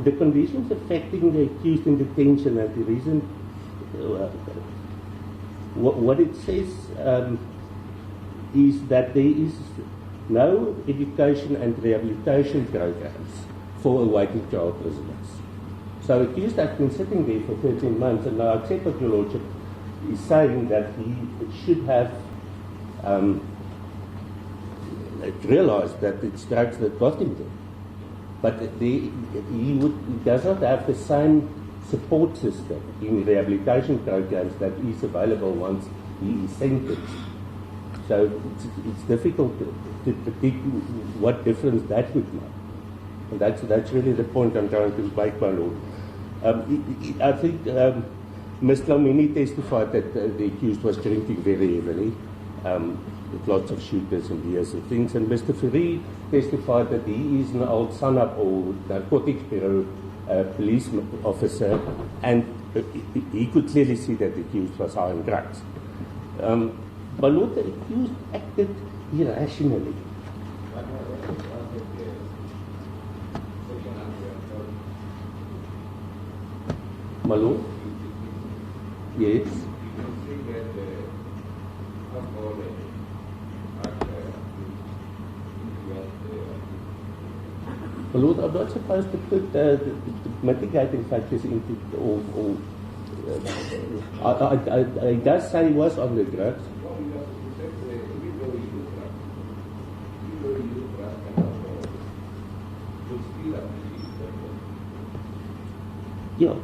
The conditions affecting the accused in detention and the reason, what it says is that there is no education and rehabilitation programs for awaiting trial prisoners. So accused has been sitting there for 13 months, and now I accept what your Lordship is saying, that he should have realized that it's drugs that got him there. But he does not have the same support system in rehabilitation programs that is available once he is sentenced. So it's difficult to predict what difference that would make. And that's really the point I'm trying to make, my Lord. I think Ms. Lamini testified that the accused was drinking very heavily, with lots of shooters and beers and things. And Mr. Ferry testified that he is an old SANAP or Narcotics Bureau police officer, and he could clearly see that the accused was high on drugs. My Lord, the accused acted irrationally. My Lord? Yes. My Lord, I'm not supposed to put the mitigating factors into, I does say he was on the drugs. Yeah.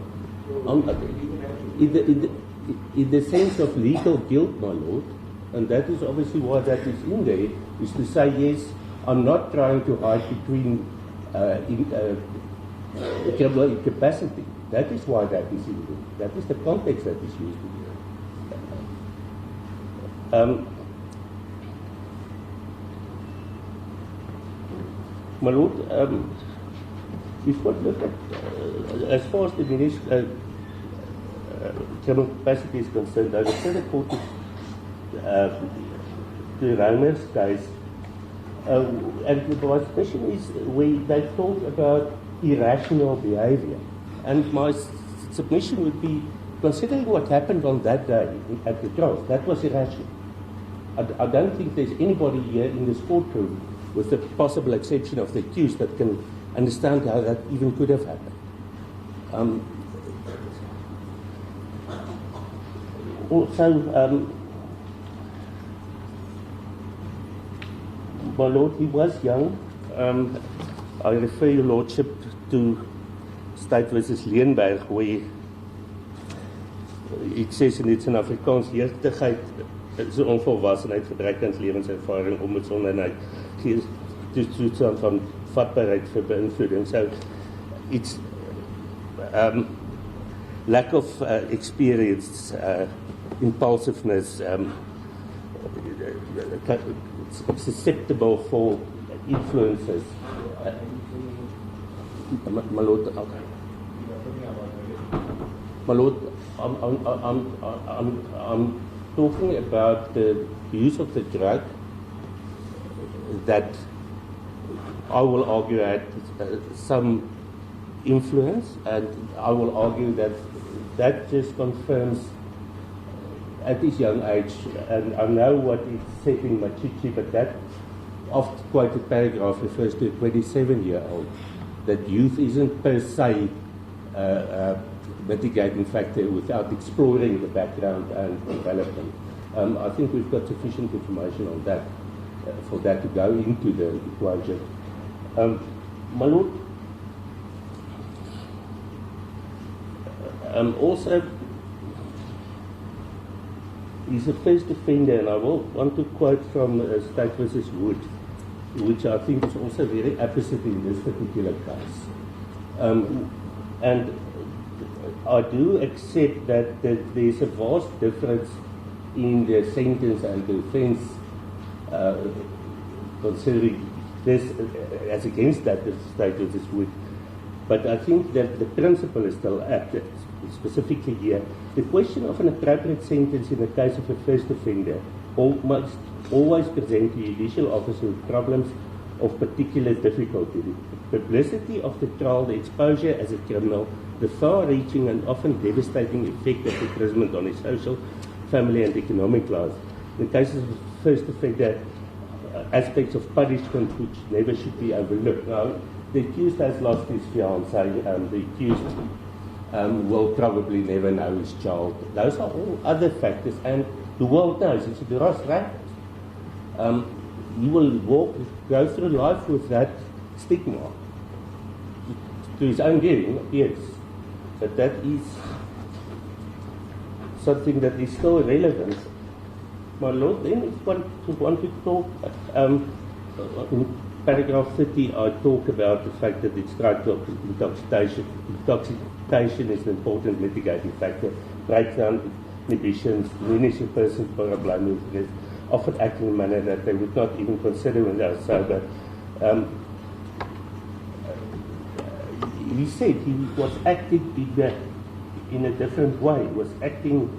In the sense of legal guilt, my Lord, and that is obviously why that is in there, is to say, yes, I'm not trying to hide between criminal incapacity. That is why that is in there. That is the context that is used in there. My Lord, if one look at, as far as the diminished criminal capacity is concerned, I would say the court to Reimer's case, and my question is where they talk about irrational behavior. And my submission would be, considering what happened on that day at the trial, that was irrational. I don't think there's anybody here in this courtroom, with the possible exception of the accused, that can understand how that even could have happened. Also, my Lord, he was young. I refer your Lordship to State versus Leenberg, where it says in iets in Afrikaans, jeugdigheid is 'n onvolwassenheid, gebrek aan lewenservaring, onbesonnenheid, toestand van vatbaarheid vir beïnvloeding. So it's lack of experience, impulsiveness, susceptible for influences. My Lord, I'm talking about the use of the drug that I will argue had some influence, and I will argue that that just confirms at his young age, and I know what is said in Machichi, but that oft-quoted paragraph refers to a 27-year-old, that youth isn't per se mitigating factor without exploring the background and development. I think we've got sufficient information on that for that to go into the equation. My Lord, also, he's a first offender, and I will want to quote from State versus Wood, which I think is also very apposite in this particular case. And I do accept that there's a vast difference in the sentence and the offence, considering this as against that the State versus Wood. But I think that the principle is still active, specifically here. The question of an appropriate sentence in the case of a first offender must always present the judicial officer with problems of particular difficulty. The publicity of the trial, the exposure as a criminal, the far-reaching and often devastating effect of imprisonment on his social, family and economic life. In cases of first offender, aspects of punishment which never should be overlooked. Now, the accused has lost his fiancée, the accused will probably never know his child. Those are all other factors, and the world knows it's a Dros rapist. You will go through life with that stigma. To his own giving, yes, but that is something that is still relevant. My Lord, then if one want to talk, in paragraph 30, I talk about the fact that it's drug intoxication. Intoxication is an important mitigating factor. Breakdown, inhibitions, diminish a person's moral blamelessness, often act in a manner that they would not even consider when they are sober. He said he was acting in a different way, was acting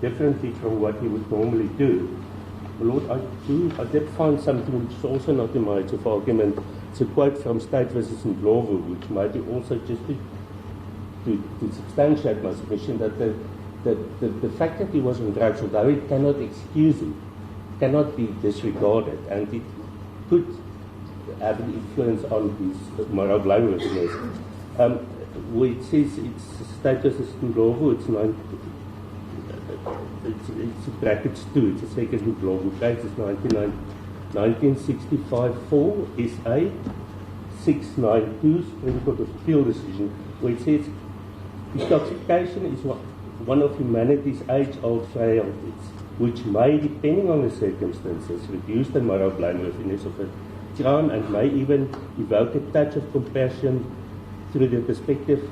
differently from what he would normally do. Lord, I did find something which is also not in my age of argument. It's a quote from State versus Ndlovu, which might be also just to substantiate my submission that the fact that he was on drugs, although it cannot excuse him, cannot be disregarded, and it could have an influence on his moral blamelessness. Where it says it's State versus Ndlovu, it's brackets 2, it's a second Ndlovu case, it's 1965 4 SA 692 Supreme Court of Appeal decision, where it says intoxication is one of humanity's age-old frailties, which may, depending on the circumstances, reduce the moral blamelessness of a crime and may even evoke a touch of compassion through the perspective,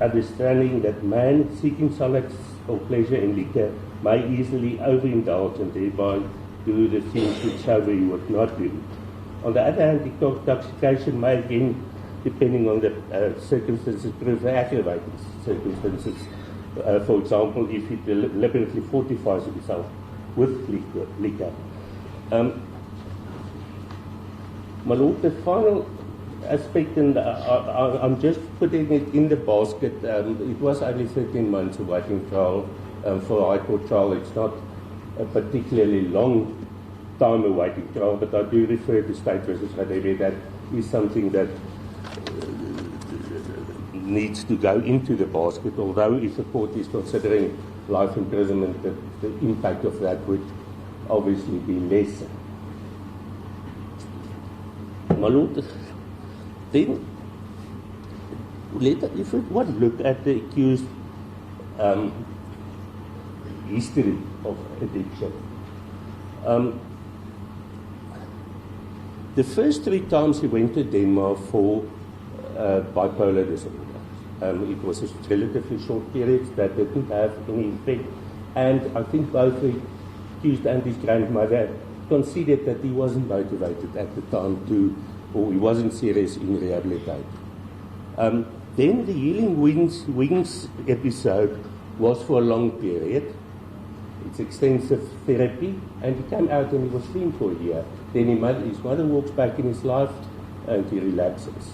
understanding that man seeking solace or pleasure in liquor may easily overindulge and thereby do the things which sober he would not do. On the other hand, intoxication may again, depending on the circumstances, prove aggravating circumstances. For example, if he deliberately fortifies himself with liquor. My Lord, the final aspect, and I'm just putting it in the basket. It was only 13 months awaiting trial for a High Court trial. It's not a particularly long time awaiting trial, but I do refer to State versus Radebe. That is something that needs to go into the basket, although if the court is considering life imprisonment, the impact of that would obviously be less. My Lord, then, if we want to look at the accused history of addiction, the first 3 times he went to Denmark for bipolar disorder. It was a relatively short period that didn't have any effect, and I think both the accused and his grandmother considered that he wasn't motivated at the time or he wasn't serious in rehabilitating. Then the Healing Wings episode was for a long period. It's extensive therapy, and he came out and he was clean for a year. Then his mother walks back in his life and he relapses.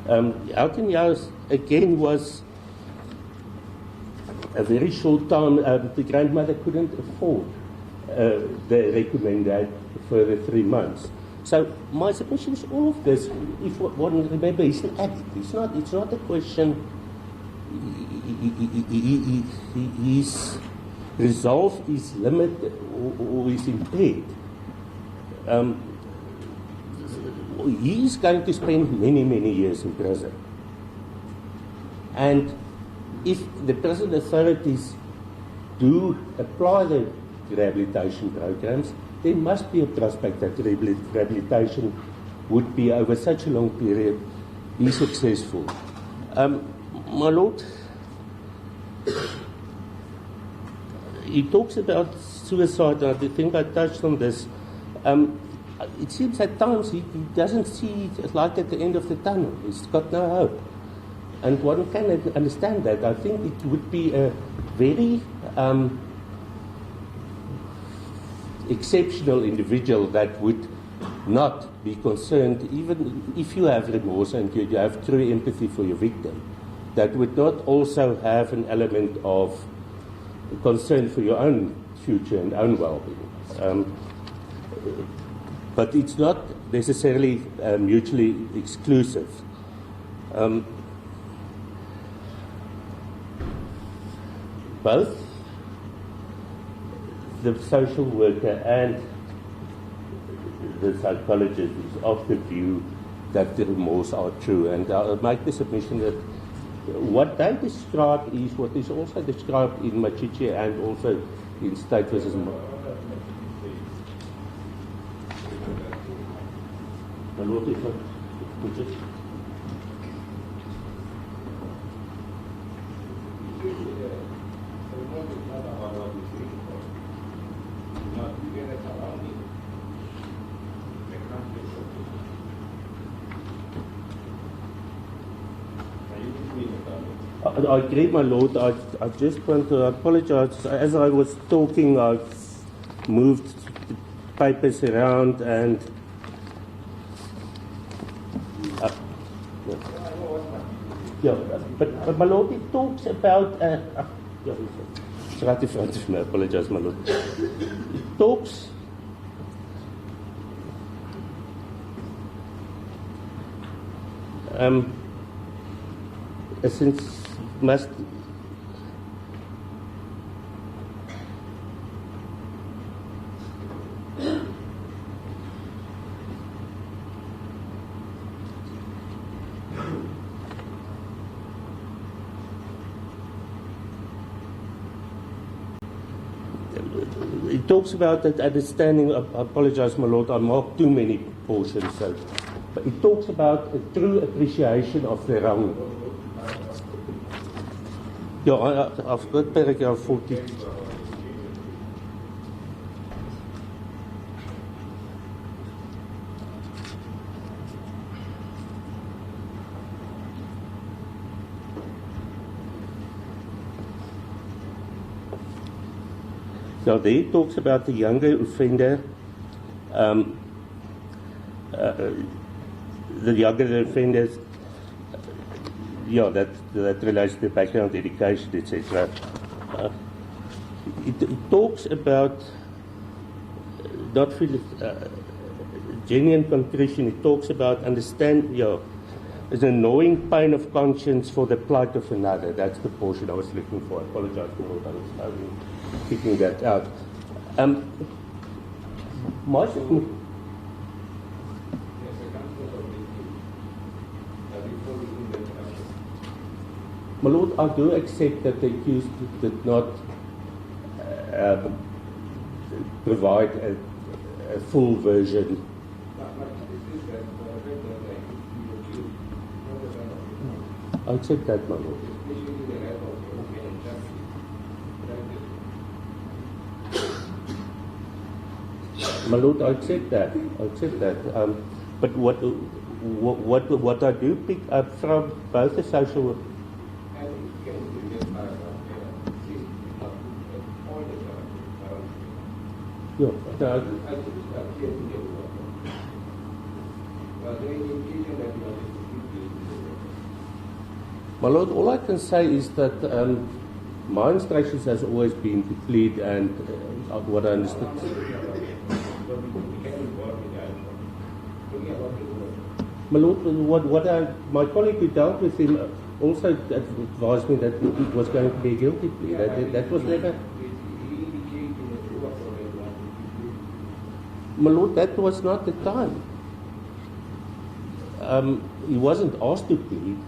Out in years again was a very short time. The grandmother couldn't afford the recommended further 3 months. So my submission is all of this. If one remember, he's an addict. It's not a question. His resolve is limited or is impaired. He's going to spend many, many years in prison. And if the prison authorities do apply the rehabilitation programs, there must be a prospect that rehabilitation would be, over such a long period, be successful. My Lord, he talks about suicide, and I think I touched on this. It seems at times he doesn't see light at the end of the tunnel. He's got no hope. And one can understand that. I think it would be a very exceptional individual that would not be concerned, even if you have remorse and you have true empathy for your victim, that would not also have an element of concern for your own future and own well-being. But it's not necessarily mutually exclusive. Both the social worker and the psychologist is of the view that the remorse are true. And I'll make the submission that what they describe is what is also described in Machiche and also in State versus My Lord, if I could just... I agree, my Lord. I just want to apologize. As I was talking, I've moved the papers around and... yeah, but my Lord, it talks about... it's right in front of me. I apologize, my Lord. It talks... since must it talks about that understanding. I apologize, my Lord, I marked too many portions, so but it talks about a true appreciation of the wrong. Ja, I've got paragraph 40. Now, there it talks about the younger offender. The younger offenders. Yeah, that relates to background education, etc. It talks about not feeling genuine contrition. It talks about understand. Yeah, there's an annoying pain of conscience for the plight of another. That's the portion I was looking for. I apologize for what I was only picking that out. My Lord, I do accept that the accused did not provide a full version. I accept that, my Lord. My Lord, I accept that. I accept that. But what I do pick up from both the social work. Yeah, my Lord, all I can say is that my instructions has always been to plead, and what I understood. My Lord, my colleague who dealt with him also advised me that it was going to be a guilty plea. That was never. My Lord, that was not the time. He wasn't asked to plead.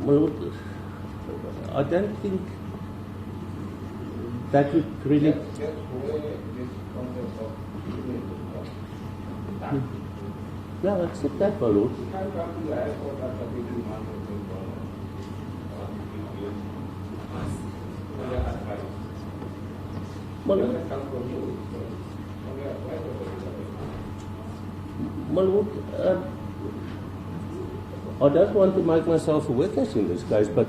My Lord, I don't think that would really. Yeah, accept that, my Lord. My Lord, I don't want to make myself a witness in this case, but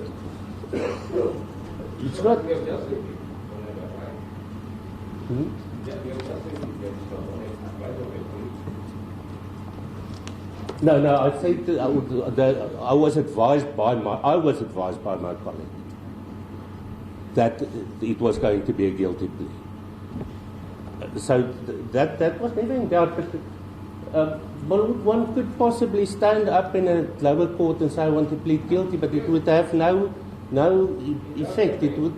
it's not. No. I think that I was advised by my colleague that it was going to be a guilty plea. So that was never in doubt. But one could possibly stand up in a lower court and say I want to plead guilty, but it would have no effect. It would.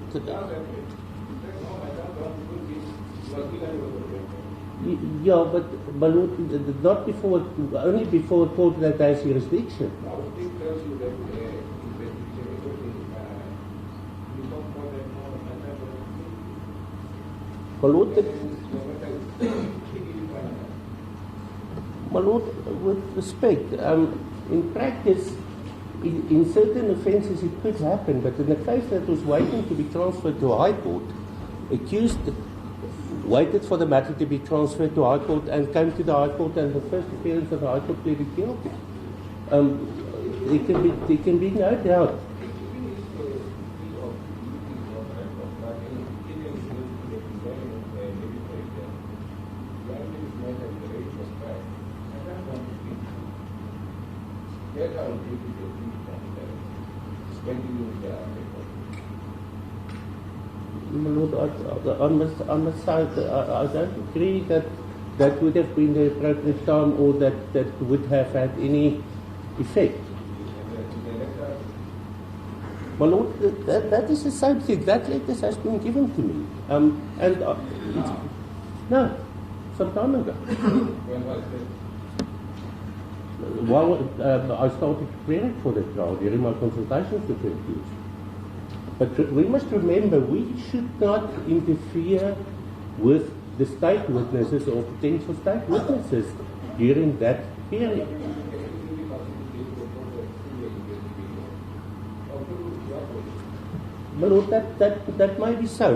Yeah, but not before, only before a court that has jurisdiction. My Lord, with respect, in practice, in certain offences it could happen, but in the case that was waiting to be transferred to High Court, accused waited for the matter to be transferred to High Court and came to the High Court, and the first appearance of the High Court pleaded guilty. There can be no doubt. My Lord, I must say I don't agree that would have been the appropriate time, or that would have had any effect. My Lord, that is the same thing. That letter has been given to me. No, some time ago. While I started preparing for the trial during my consultations with the accused. But we must remember, we should not interfere with the state witnesses or potential state witnesses during that period. My Lord, that may be so.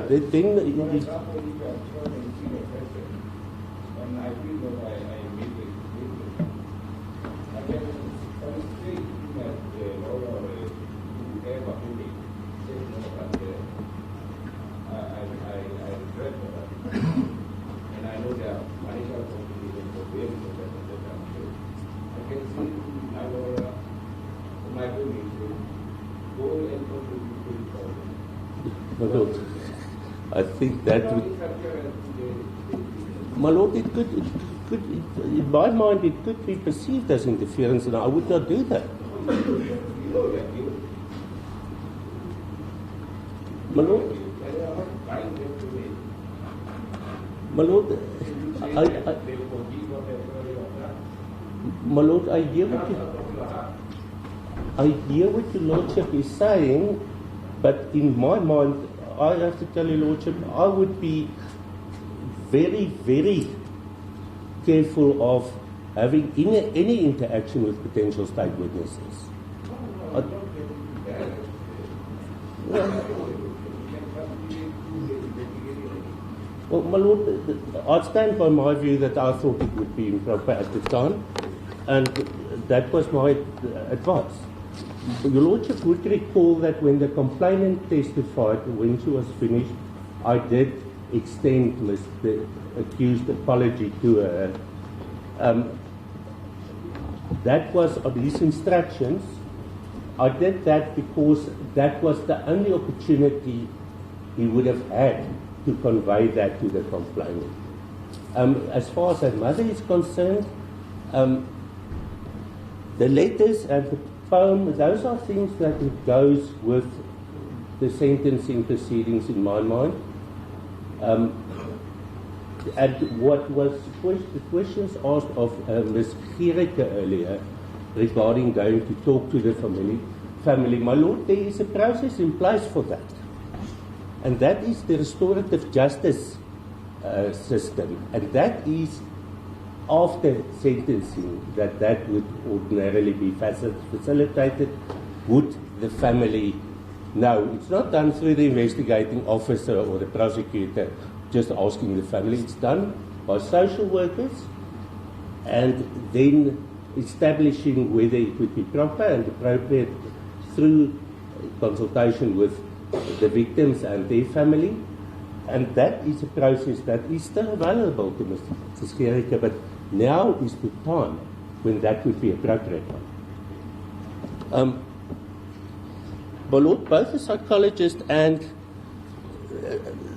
I think that would. My Lord, it could, in my mind, it could be perceived as interference, and I would not do that. My Lord, my Lord, I hear what your Lordship is saying, but in my mind, I have to tell your Lordship, I would be very, very careful of having any interaction with potential state witnesses. Well, my Lord, I stand by my view that I thought it would be improper at the time, and that was my advice. Your Lordship would recall that when the complainant testified, when she was finished, I did extend the accused apology to her. That was of his instructions. I did that because that was the only opportunity he would have had to convey that to the complainant. As far as her mother is concerned, the letters and the poem, those are things that it goes with the sentencing proceedings in my mind. And what was the questions asked of Ms. Giereke earlier regarding going to talk to the family, my lord, there is a process in place for that. And that is the restorative justice system. And that is after sentencing that would ordinarily be facilitated. Would the family know? It's not done through the investigating officer or the prosecutor just asking the family. It's done by social workers and then establishing whether it would be proper and appropriate through consultation with the victims and their family. And that is a process that is still available to Mr. Giereke, but now is the time when that would be appropriate. My lord, both the psychologist and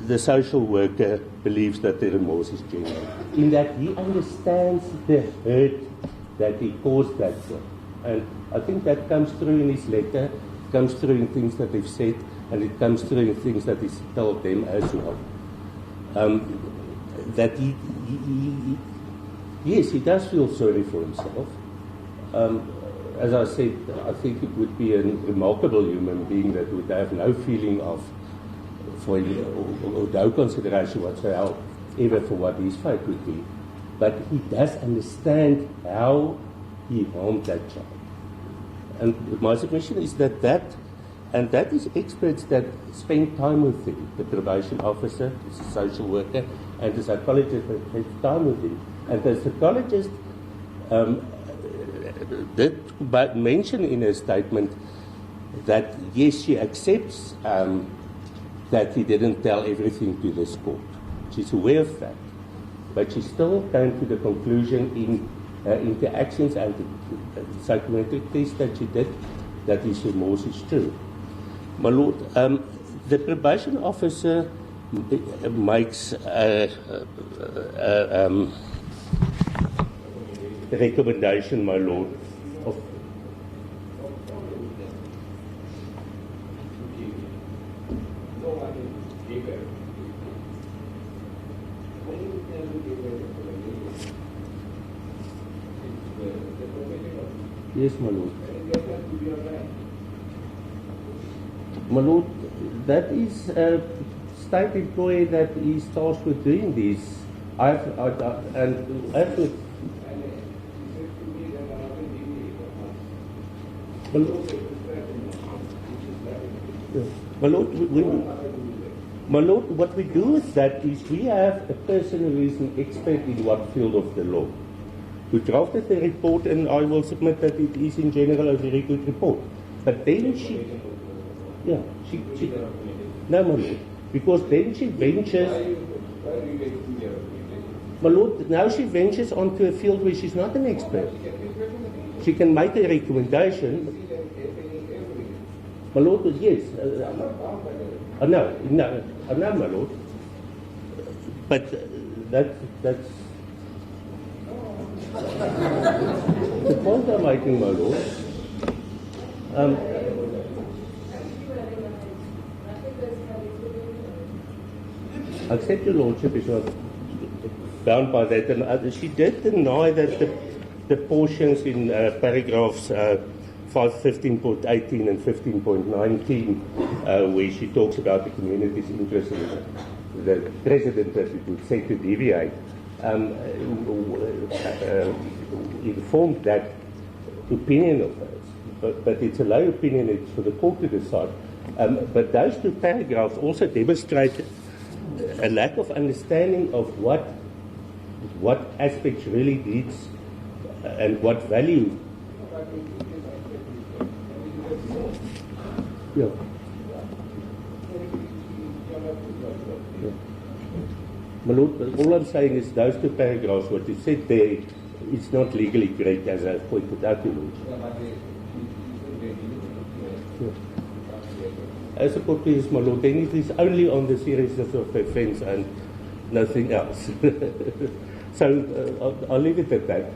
the social worker believes that the remorse is genuine, in that he understands the hurt that he caused that girl. And I think that comes through in his letter, comes through in things that they've said, and it comes through in things that he's told them as well. That yes, he does feel sorry for himself. As I said, I think it would be a remarkable human being that would have no feeling of, or no consideration whatsoever for what his fate would be. But he does understand how he harmed that child. And my submission is that is experts that spend time with him, the probation officer, the social worker, and the psychologist that spends time with him. And the psychologist did mention in her statement that, yes, she accepts that he didn't tell everything to this court. She's aware of that. But she still came to the conclusion in interactions and the psychometric test that she did that his remorse is true. My lord, the probation officer makes a recommendation, my lord, of yes, my lord. My lord, that is a state employee that is tasked with doing this. My lord, what we do with that is we have a person who is an expert in one field of the law, who drafted the report, and I will submit that it is in general a very good report. But then she no, my lord, because then she ventures, my lord, now she ventures onto a field where she's not an expert. She can make a recommendation. My lord, yes. No, my lord. But that's the point I'm making, my lord. I accept your lordship is not bound by that. And she did deny that the portions in paragraphs 15.18 and 15.19, where she talks about the community's interest in the precedent that it would set to deviate, informed that opinion of hers. But it's a low opinion, it's for the court to decide. But those two paragraphs also demonstrate a lack of understanding of what aspects really needs and what value. Yeah. My lord, all I'm saying is those two paragraphs, what you said there, it's not legally correct, as I've pointed out to you. As a court case, my lord, then it is only on the seriousness of the offence and nothing else. So I'll leave it at that.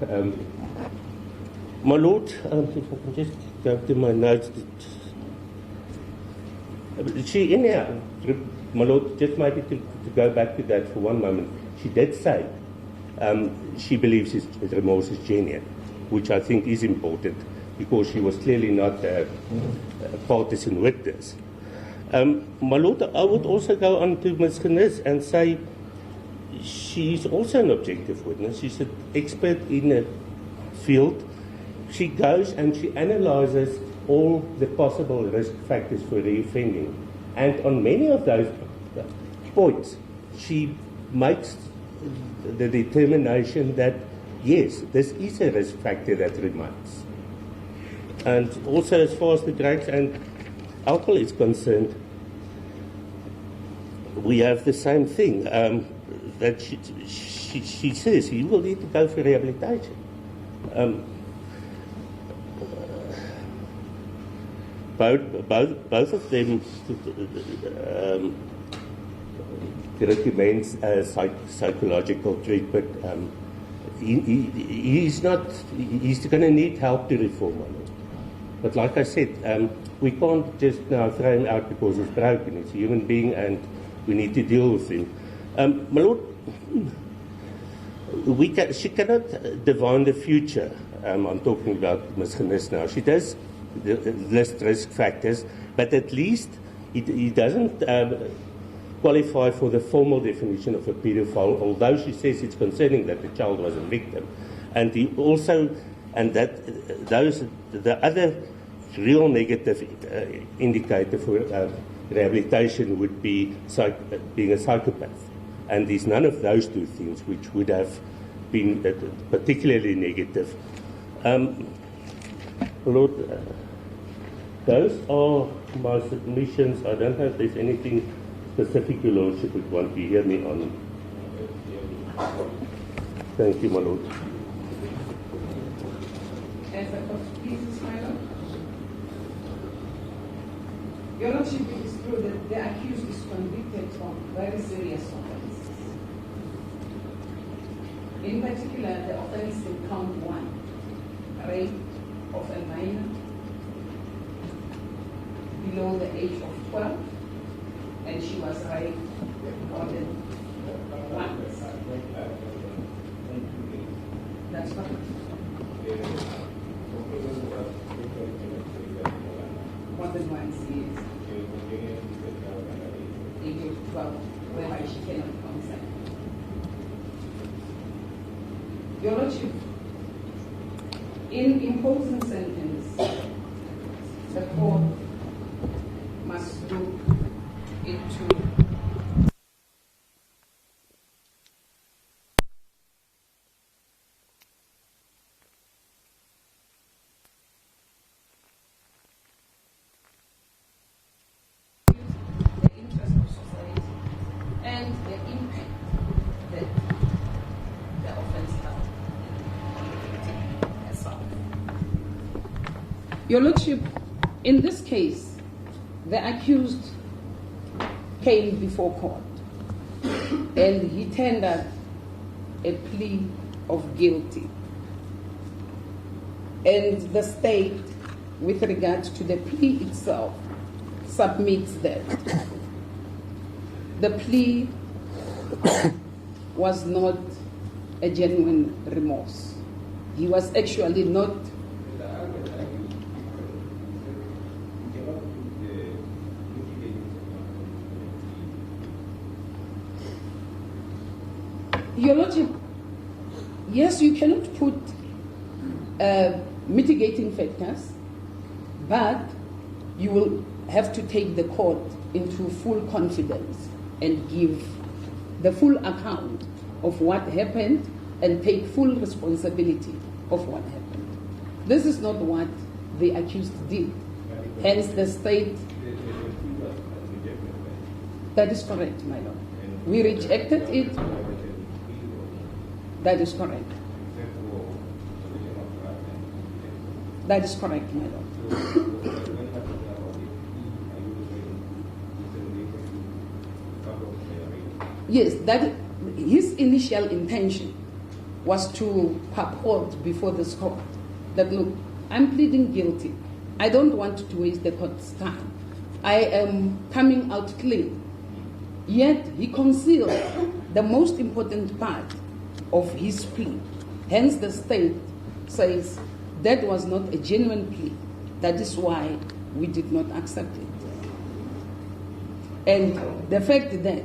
My lord, if I can just go to my notes. She, anyhow, my lord, just maybe to go back to that for one moment, she did say she believes his remorse is genuine, which I think is important because she was clearly not a partisan witness. My lord, I would also go on to Ms. Genis and say she's also an objective witness. She's an expert in a field. She goes and she analyzes all the possible risk factors for reoffending. And on many of those points, she makes the determination that, yes, this is a risk factor that remains. And also as far as the drugs and alcohol is concerned, we have the same thing, that she says he will need to go for rehabilitation. Both of them recommends psychological treatment. He's going to need help to reform on it. But like I said, we can't just now throw him out because he's broken. He's a human being and we need to deal with him. My lord, she cannot divine the future. I'm talking about Ms. Genis now. She does list risk factors, but at least he doesn't qualify for the formal definition of a paedophile, although she says it's concerning that the child was a victim. And he also, and that the other real negative indicator for rehabilitation would be being a psychopath. And there's none of those two things which would have been particularly negative. Lord, those are my submissions. I don't know if there's anything specific your Lordship would want to hear me on. Thank you, my Lord. As the court pleases, my Lord. Your Lordship, it is true that the accused is convicted of very serious offences. In particular, the offence in count 1, rape of a minor below the age of 12, and she was raped more than once. That's correct. More than once, yes. Age of 12, whereby she cannot consent. Your Lordship, in imposing sentence, the court must look into the interest of society and the impact that the offense has on the victim herself. Your Lordship, in this case, the accused came before court and he tendered a plea of guilty. And the state, with regard to the plea itself, submits that the plea was not a genuine remorse. He was actually not Your Lordship, yes, you cannot put mitigating factors, but you will have to take the court into full confidence and give the full account of what happened and take full responsibility of what happened. This is not what the accused did. Hence the state. That is correct, my Lord. We rejected it. That is correct. That is correct, my Lord. Yes, that his initial intention was to purport before this court that, look, I'm pleading guilty. I don't want to waste the court's time. I am coming out clean. Yet he concealed the most important part of his plea. Hence the state says that was not a genuine plea. That is why we did not accept it. And the fact that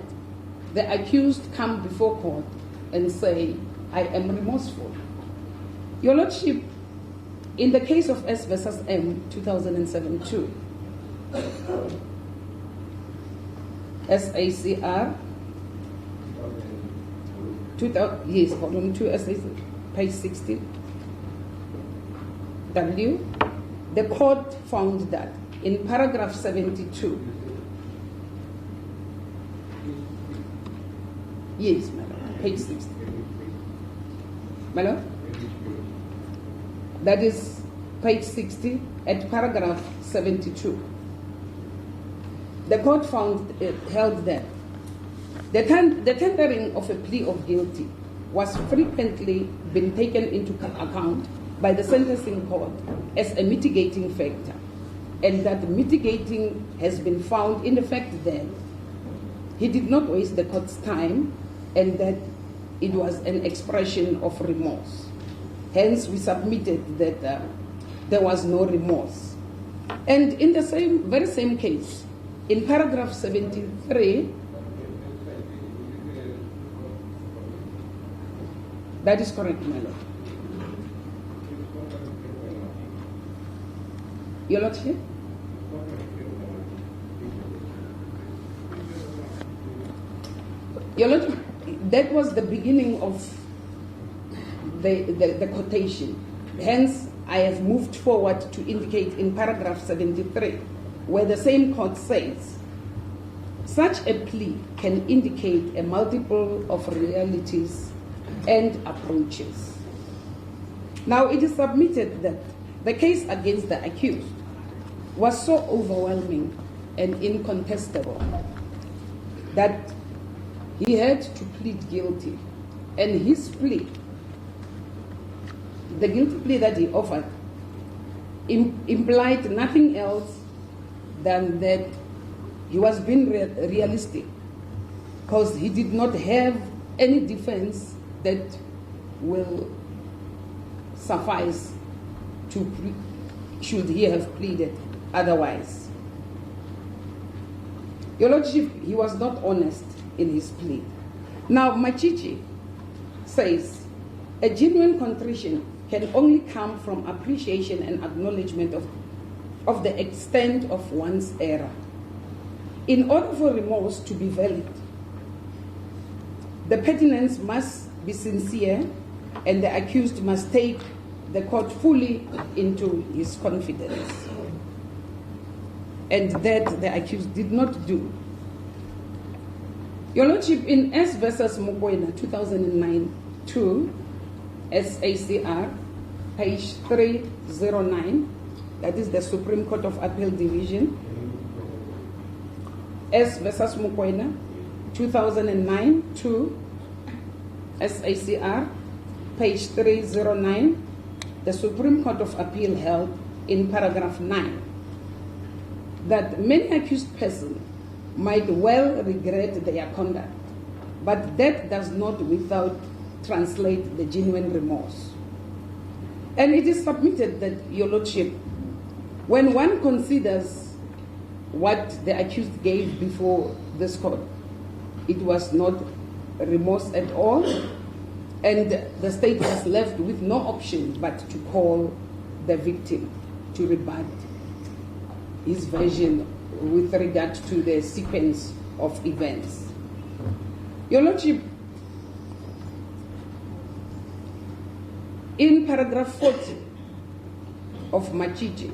the accused come before court and say, I am remorseful. Your Lordship, in the case of S versus M 2007-2, SACR, yes, volume 2, SAC, page 60, W, the court found that in paragraph 72, yes, madam, page 60. Madam? That is page 60 at paragraph 72. The court held that the tendering of a plea of guilty was frequently been taken into account by the sentencing court as a mitigating factor, and that mitigating has been found in the fact that he did not waste the court's time and that it was an expression of remorse. Hence, we submitted that there was no remorse. And in the very same case, in paragraph 73, that is correct, my lord. Your Lordship? Your Lordship, that was the beginning of the quotation. Hence, I have moved forward to indicate in paragraph 73, where the same court says, such a plea can indicate a multiple of realities and approaches. Now, it is submitted that the case against the accused was so overwhelming and incontestable that he had to plead guilty. And his plea, the guilty plea that he offered, implied nothing else than that he was being realistic, because he did not have any defense that will suffice should he have pleaded otherwise. Your Lordship, he was not honest in his plea. Now, Machichi says, a genuine contrition can only come from appreciation and acknowledgement of the extent of one's error. In order for remorse to be valid, the penitence must be sincere and the accused must take the court fully into his confidence. And that the accused did not do. Your Lordship, in S versus Mokoena 2009-2, SACR, page 309, that is the Supreme Court of Appeal Division, S versus Mokoena 2009-2, SACR, page 309, the Supreme Court of Appeal held in paragraph 9 that many accused persons might well regret their conduct, but that does not without translate the genuine remorse. And it is submitted that, Your Lordship, when one considers what the accused gave before this court, it was not remorse at all, and the state was left with no option but to call the victim to rebut his version with regard to the sequence of events. Your Lordship, in paragraph 40 of Machichi,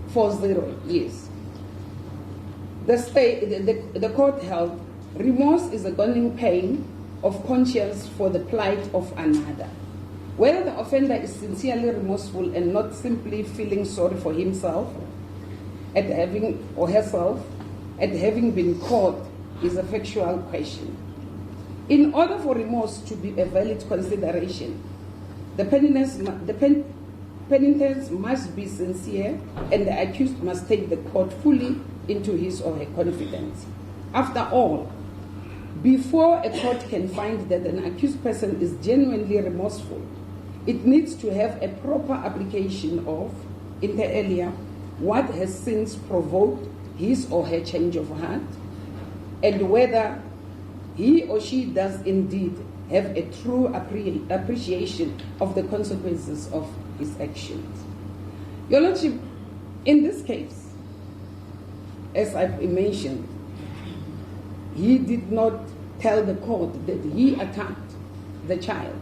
40, yes, the court held, remorse is a burning pain of conscience for the plight of another. Whether the offender is sincerely remorseful and not simply feeling sorry for himself or herself at having been caught is a factual question. In order for remorse to be a valid consideration, the penitence must be sincere, and the accused must take the court fully into his or her confidence. After all, before a court can find that an accused person is genuinely remorseful, it needs to have a proper application of, inter alia, what has since provoked his or her change of heart, and whether he or she does indeed have a true appreciation of the consequences of his actions. Your Lordship, in this case, as I've mentioned, he did not tell the court that he attacked the child.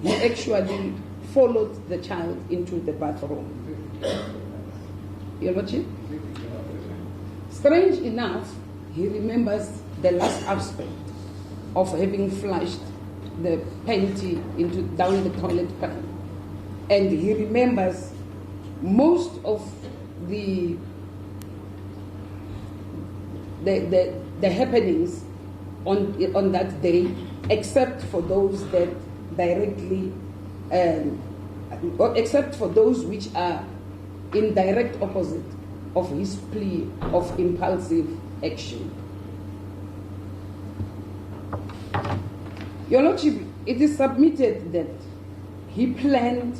He actually followed the child into the bathroom. Your Lordship? Strange enough, he remembers the last aspect of having flushed the panty down the toilet pan. And he remembers most of the happenings on that day, except for those that directly, except for those which are in direct opposite of his plea of impulsive action. Your Lordship, it is submitted that he planned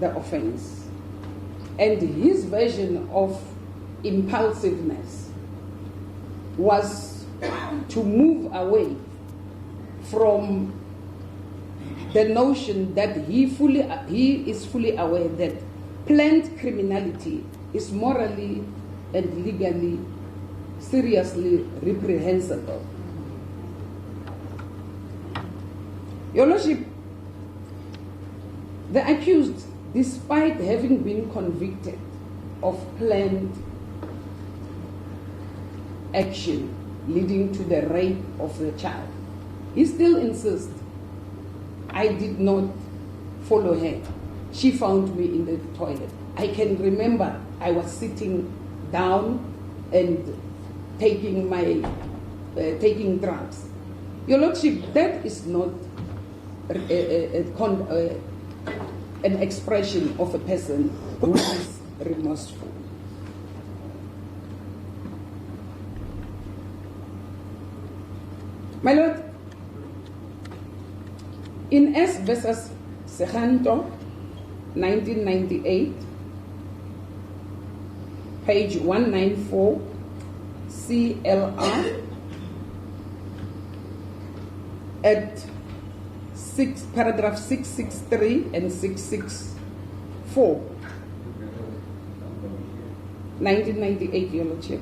the offense, and his version of impulsiveness was to move away from the notion that he is fully aware that planned criminality is morally and legally seriously reprehensible. Your Lordship, the accused, despite having been convicted of planned action leading to the rape of the child, he still insists, I did not follow her. She found me in the toilet. I can remember I was sitting down and taking drugs. Your Lordship, that is not an expression of a person who is remorseful. My Lord, in S versus Sejanto, 1998, page 194, CLR, at paragraph 663 and 664, 1998, Your Lordship.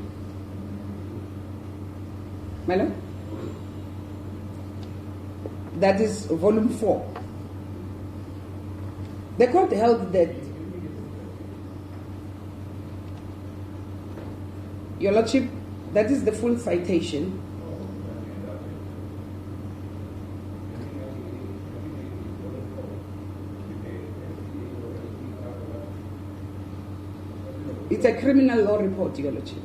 My Lord? That is volume 4. The court held that, Your Lordship, that is the full citation. It's a criminal law report, Your Lordship.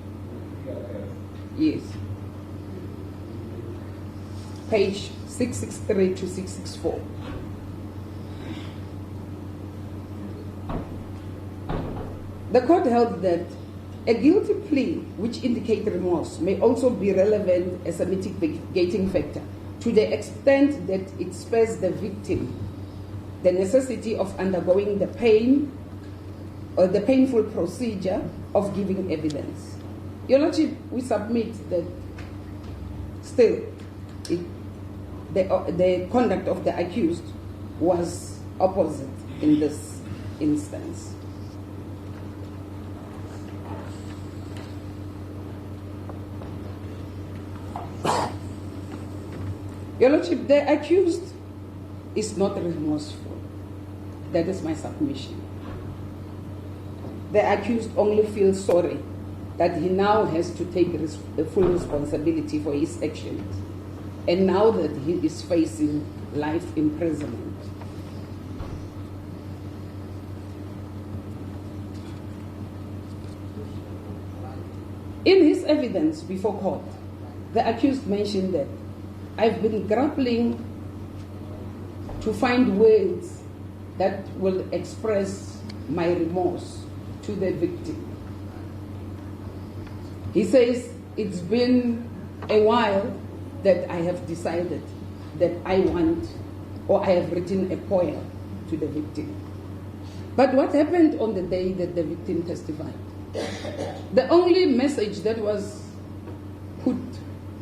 Yes. Page 663 to 664. The court held that a guilty plea which indicates remorse may also be relevant as a mitigating factor to the extent that it spares the victim the necessity of undergoing the pain or the painful procedure of giving evidence. Your Lordship, we submit that still the conduct of the accused was opposite in this instance. Your Lordship, the accused is not remorseful. That is my submission. The accused only feels sorry that he now has to take full responsibility for his actions, and now that he is facing life imprisonment. In his evidence before court, the accused mentioned that I've been grappling to find words that will express my remorse to the victim. He says, it's been a while that I have decided that I want, or I have written a poem to the victim. But what happened on the day that the victim testified? The only message that was put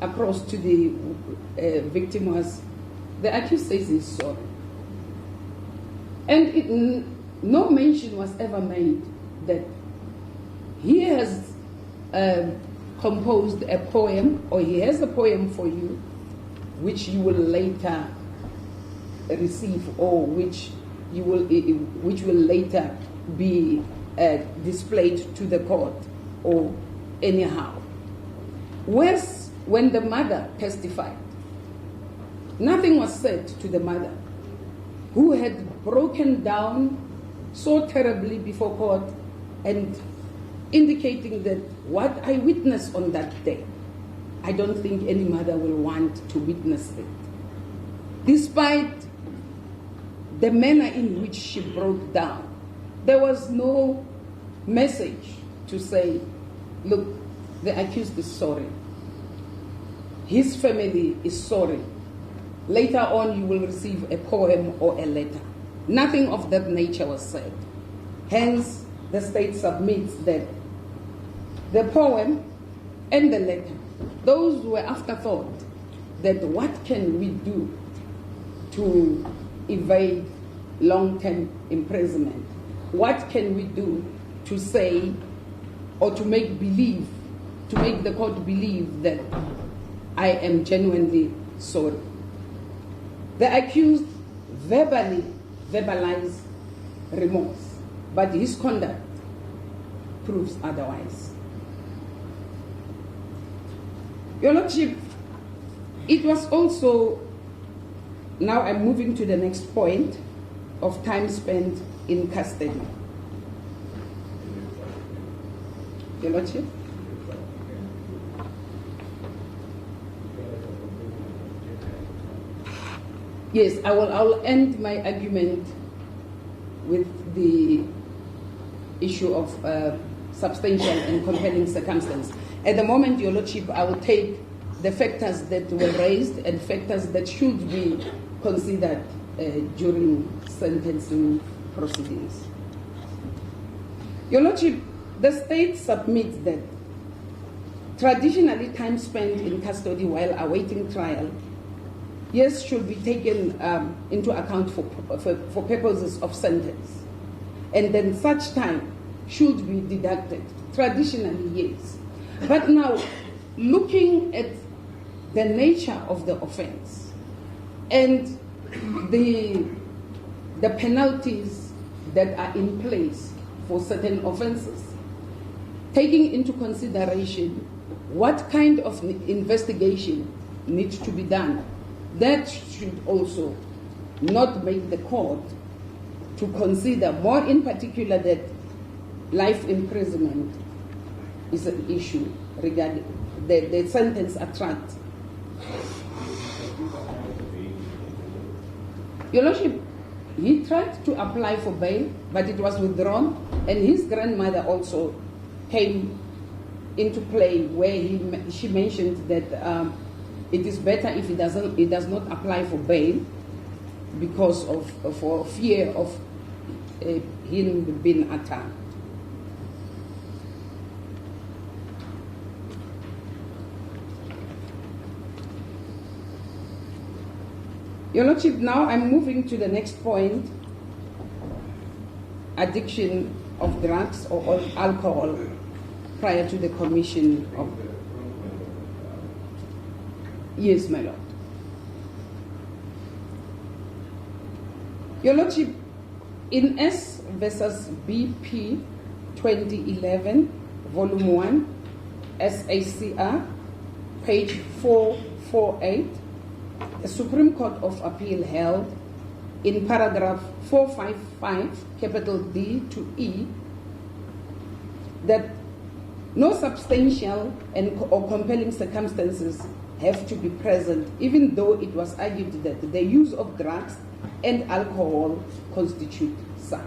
across to the victim was, the accused says he's sorry. And no mention was ever made that he has composed a poem, or he has a poem for you, which you will later receive, or which will later be displayed to the court, or anyhow. Whereas when the mother testified, nothing was said to the mother, who had broken down so terribly before court and indicating that what I witnessed on that day, I don't think any mother will want to witness it. Despite the manner in which she broke down, there was no message to say, look, the accused is sorry. His family is sorry. Later on, you will receive a poem or a letter. Nothing of that nature was said. Hence, the state submits that the poem and the letter, those were afterthought, that what can we do to evade long-term imprisonment? What can we do to say, or to make the court believe that I am genuinely sorry? The accused verbalized remorse, but his conduct proves otherwise. Your Lordship, it was also, now I'm moving to the next point, of time spent in custody. Your Lordship? Yes, I'll end my argument with the issue of substantial and compelling circumstance. At the moment, Your Lordship, I will take the factors that were raised and factors that should be considered during sentencing proceedings. Your Lordship, the state submits that traditionally time spent in custody while awaiting trial, yes, should be taken into account for purposes of sentence. And then such time should be deducted. Traditionally, yes. But now, looking at the nature of the offense and the penalties that are in place for certain offenses, taking into consideration what kind of investigation needs to be done, that should also not make the court to consider, more in particular, that life imprisonment is an issue regarding the sentence attract. Your Lordship, he tried to apply for bail, but it was withdrawn, and his grandmother also came into play, where she mentioned that it is better if he does not apply for bail because for fear of him being attacked. Your Lordship, now I'm moving to the next point, addiction of drugs or alcohol prior to the commission of... Yes, my Lord. Your Lordship, in S versus BP 2011, Volume 1, SACR, page 448, the Supreme Court of Appeal held in paragraph 455, capital D to E, that No substantial or compelling circumstances have to be present, even though it was argued that the use of drugs and alcohol constitute such.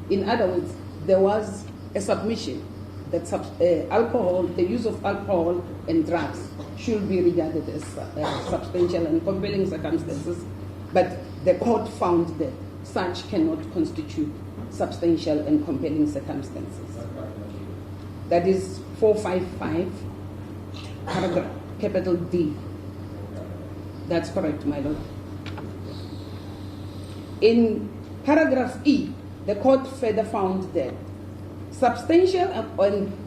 In other words, there was a submission that the use of alcohol and drugs should be regarded as substantial and compelling circumstances, but the court found that such cannot constitute substantial and compelling circumstances. That is 455, paragraph capital D. That's correct, my lord. In paragraph E, the court further found that substantial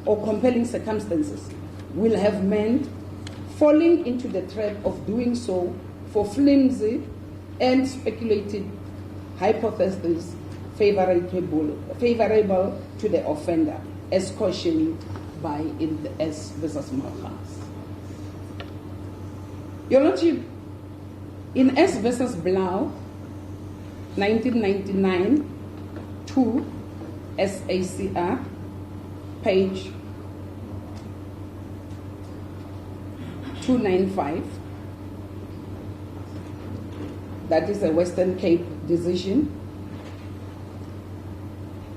or compelling circumstances will have meant falling into the trap of doing so for flimsy and speculated hypotheses favorable to the offender, as cautioned by in the S versus Malchus. Your Lordship, in S versus Blau, 1999, 2 SACR, page 295, that is a Western Cape decision.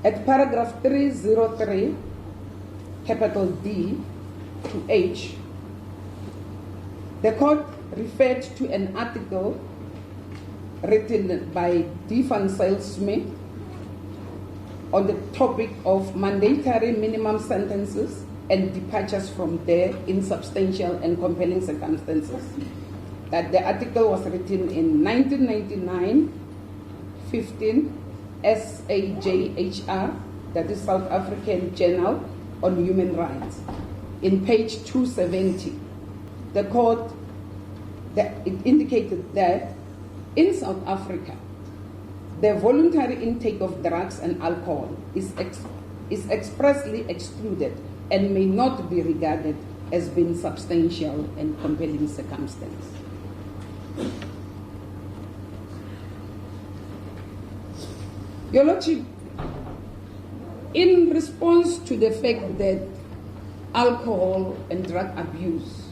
At paragraph 303, capital D to H, the court referred to an article written by D. Van Zyl-Smith on the topic of mandatory minimum sentences and departures from there in substantial and compelling circumstances. That the article was written in 1999, 15 SAJHR, that is South African Journal on Human Rights. In page 270, the court it indicated that in South Africa, the voluntary intake of drugs and alcohol is expressly excluded and may not be regarded as being substantial and compelling circumstance. Your Lordship, in response to the fact that alcohol and drug abuse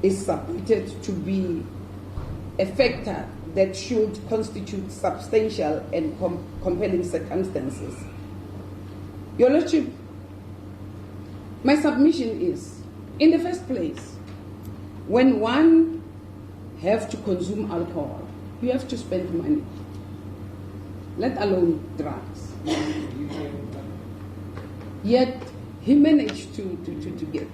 is submitted to be a factor that should constitute substantial and compelling circumstances, Your Lordship, my submission is, in the first place, when one have to consume alcohol, you have to spend money, let alone drugs. Yet he managed to get it.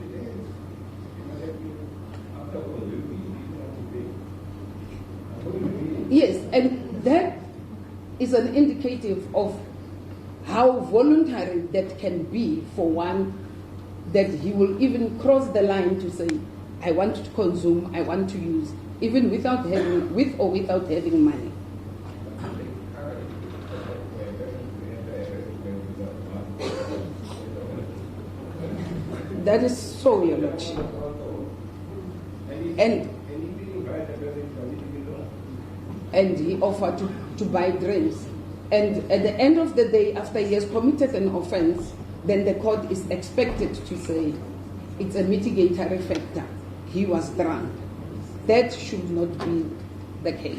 Yes, and that is an indicative of how voluntary that can be for one, that he will even cross the line to say, I want to consume, I want to use, even without having, with or without having money. That is so, Your Lordship. And he offered to buy drinks. And at the end of the day, after he has committed an offense, then the court is expected to say it's a mitigatory factor. He was drunk. That should not be the case.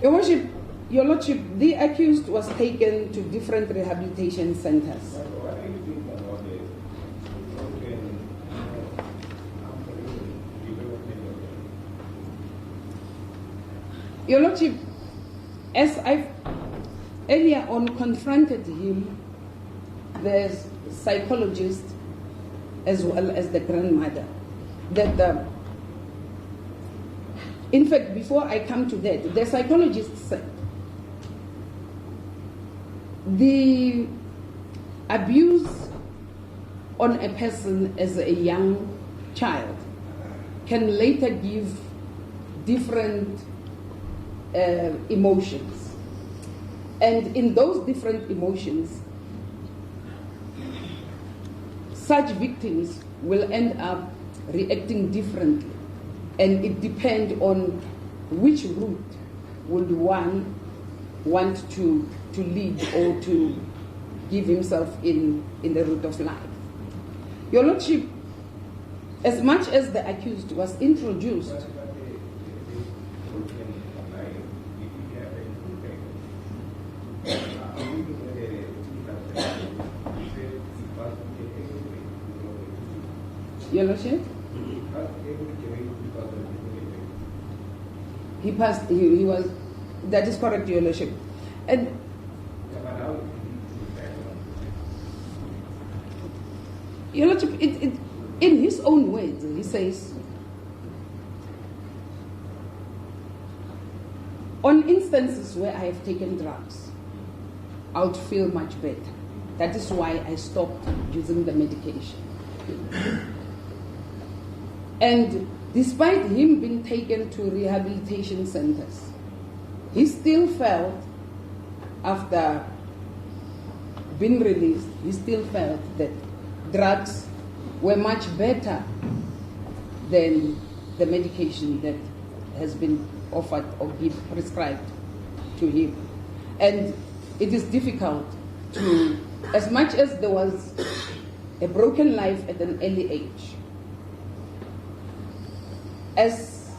Your Lordship, the accused was taken to different rehabilitation centers. Your Lordship, as I earlier on confronted him, the psychologist as well as the grandmother, that in fact, before I come to that, the psychologist said the abuse on a person as a young child can later give different emotions. And in those different emotions, such victims will end up reacting differently. And it depends on which route would one want to lead or to give himself in the route of life. Your Lordship, as much as the accused was introduced, Your Lordship? He passed, he was, that is correct, Your Lordship. And Your Lordship, in his own words, he says, on instances where I have taken drugs, I would feel much better. That is why I stopped using the medication. And despite him being taken to rehabilitation centers, he still felt, after being released, he still felt that drugs were much better than the medication that has been offered or prescribed to him. And it is difficult to, as much as there was a broken life at an early age, as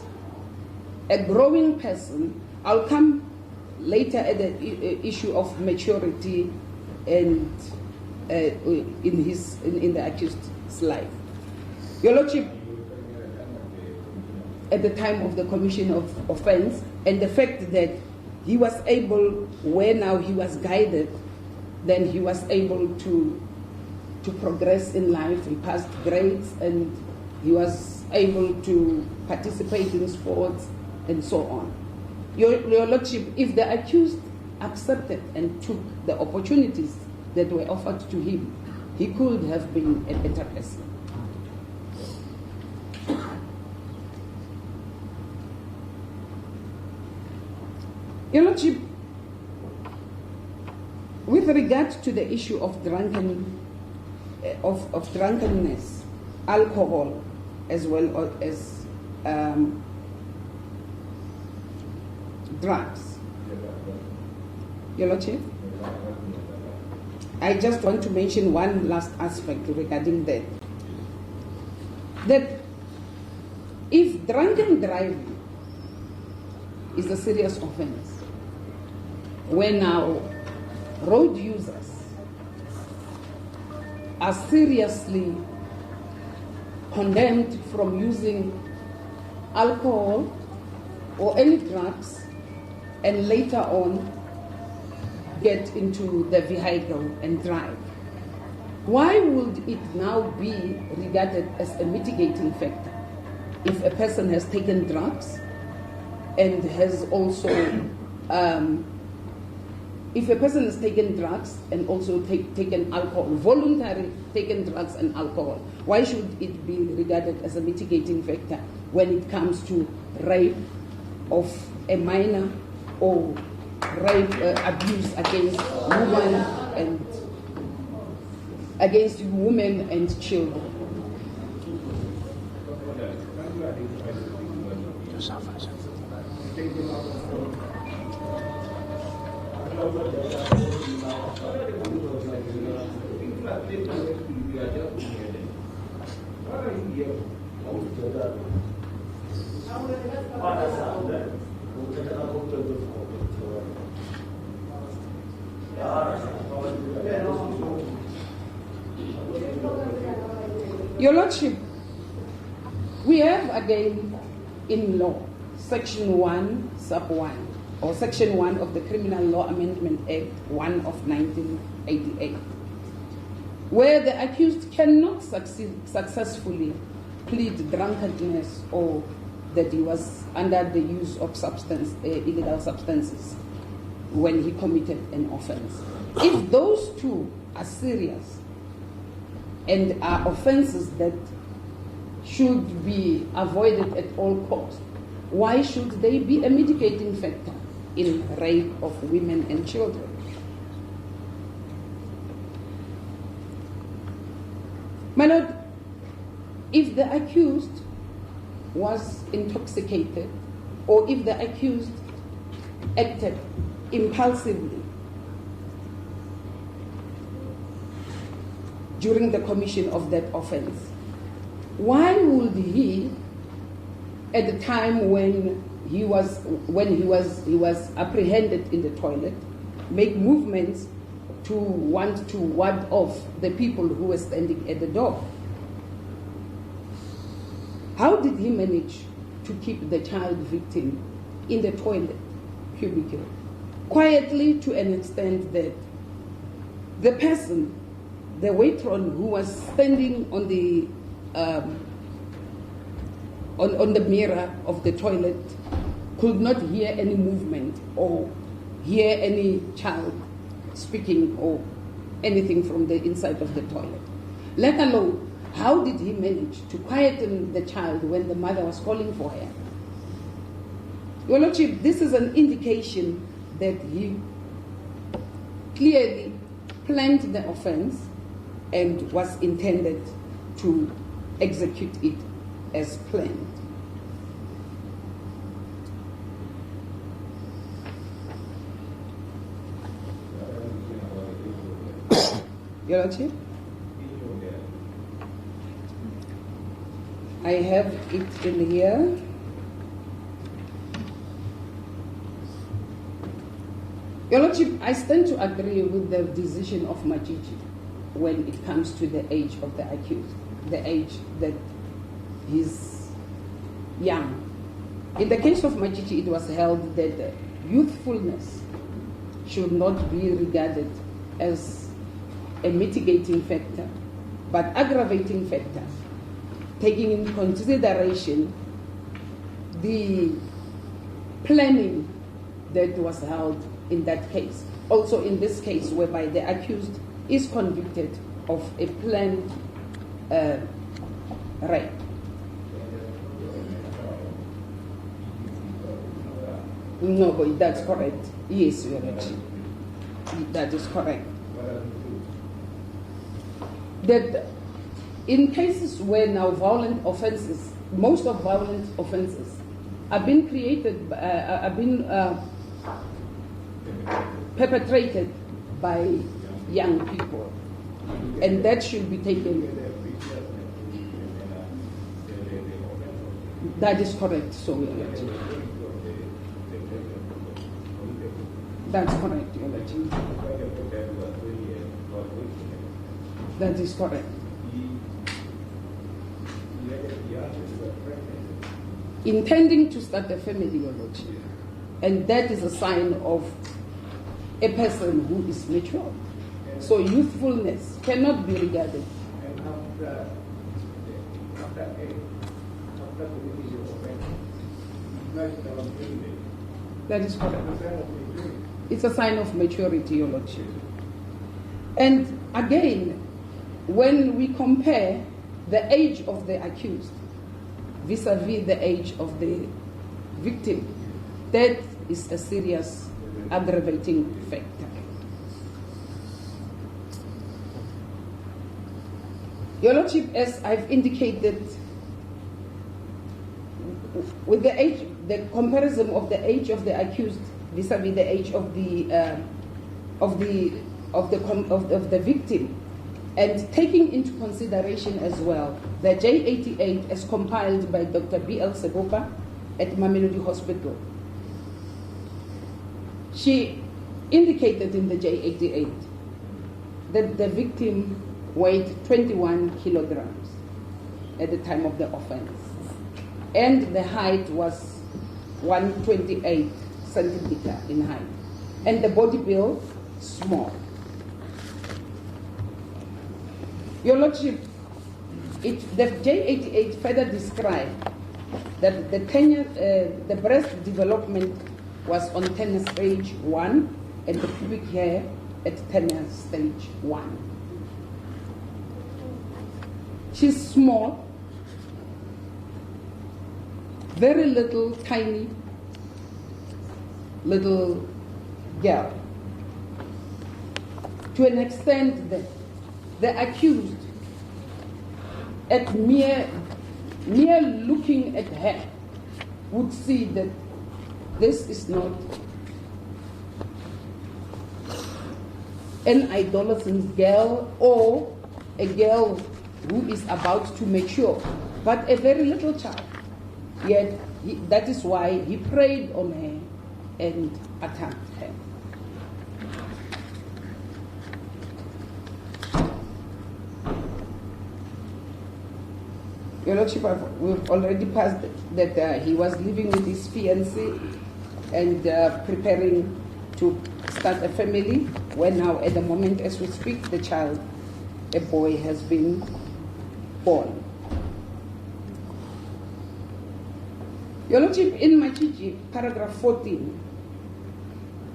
a growing person, I'll come later at the issue of maturity and in the accused's life. Your Lordship, at the time of the commission of offense, and the fact that he was able, where now he was guided, then he was able to progress in life. He passed grades and he was able to participate in sports and so on. Your Lordship, if the accused accepted and took the opportunities that were offered to him, he could have been a better person. Your Lordship, with regard to the issue of drunkenness, alcohol, as well as drugs, Your Lordship, I just want to mention one last aspect regarding that. That if drunken driving is a serious offense, where now road users are seriously condemned from using alcohol or any drugs and later on get into the vehicle and drive, why would it now be regarded as a mitigating factor if a person has taken drugs and has also if a person has taken drugs and also taken alcohol, voluntarily taken drugs and alcohol, why should it be regarded as a mitigating factor when it comes to rape of a minor or rape, abuse against women and children? Your Lordship, we have again in law, Section 1, Sub 1, or Section 1 of the Criminal Law Amendment Act 1 of 1988, where the accused cannot successfully plead drunkenness or that he was under the use of illegal substances when he committed an offense. If those two are serious and are offenses that should be avoided at all costs, why should they be a mitigating factor in rape of women and children? My Lord, if the accused was intoxicated or if the accused acted impulsively, during the commission of that offense. Why would he, at the time when he was apprehended in the toilet, make movements to want to ward off the people who were standing at the door? How did he manage to keep the child victim in the toilet cubicle quietly, to an extent that the person, the matron who was standing on the mirror of the toilet, could not hear any movement or hear any child speaking or anything from the inside of the toilet? Let alone, how did he manage to quieten the child when the mother was calling for her? Your Lordship, this is an indication that he clearly planned the offense and was intended to execute it as planned. Your Lordship? I have it in here. Your Lordship, I stand to agree with the decision of Majiji when it comes to the age of the accused, the age that he's young. In the case of Majiji, it was held that youthfulness should not be regarded as a mitigating factor, but aggravating factor, taking into consideration the planning that was held in that case. Also in this case, whereby the accused is convicted of a planned rape. No, but that's correct. Yes, Your Lordship. That is correct. That in cases where now violent offenses, most of violent offenses have been created, perpetrated by young people, and that should be taken. That is correct, so Your Lordship. That's correct, Your Lordship. That is correct. Intending to start a family, Your Lordship. And that is a sign of a person who is mature. So youthfulness cannot be regarded. That is correct. It's a sign of maturity, Your Lordship. And again, when we compare the age of the accused vis-a-vis the age of the victim, that is a serious aggravating factor. Your Lordship, as I've indicated, with the age, the comparison of the age of the accused vis-a-vis the age of the victim, and taking into consideration as well the J88 as compiled by Dr. B.L. Sebopa at Mamelodi Hospital. She indicated in the J88 that the victim weighed 21 kilograms at the time of the offense, and the height was 128 centimeter in height, and the body build small. Your Lordship, the J88 further described that the breast development was on tenure stage 1 and the pubic hair at tenure stage 1. She's small, very little, tiny, little girl. To an extent that the accused, at mere looking at her, would see that this is not an adolescent girl or a girl who is about to mature, but a very little child. Yet that is why he preyed on her and attacked her. Your Lordship, we've already passed that he was living with his fiancée and preparing to start a family, when now at the moment as we speak, the child, a boy, has been born. Your Lordship, in Machiji, paragraph 14,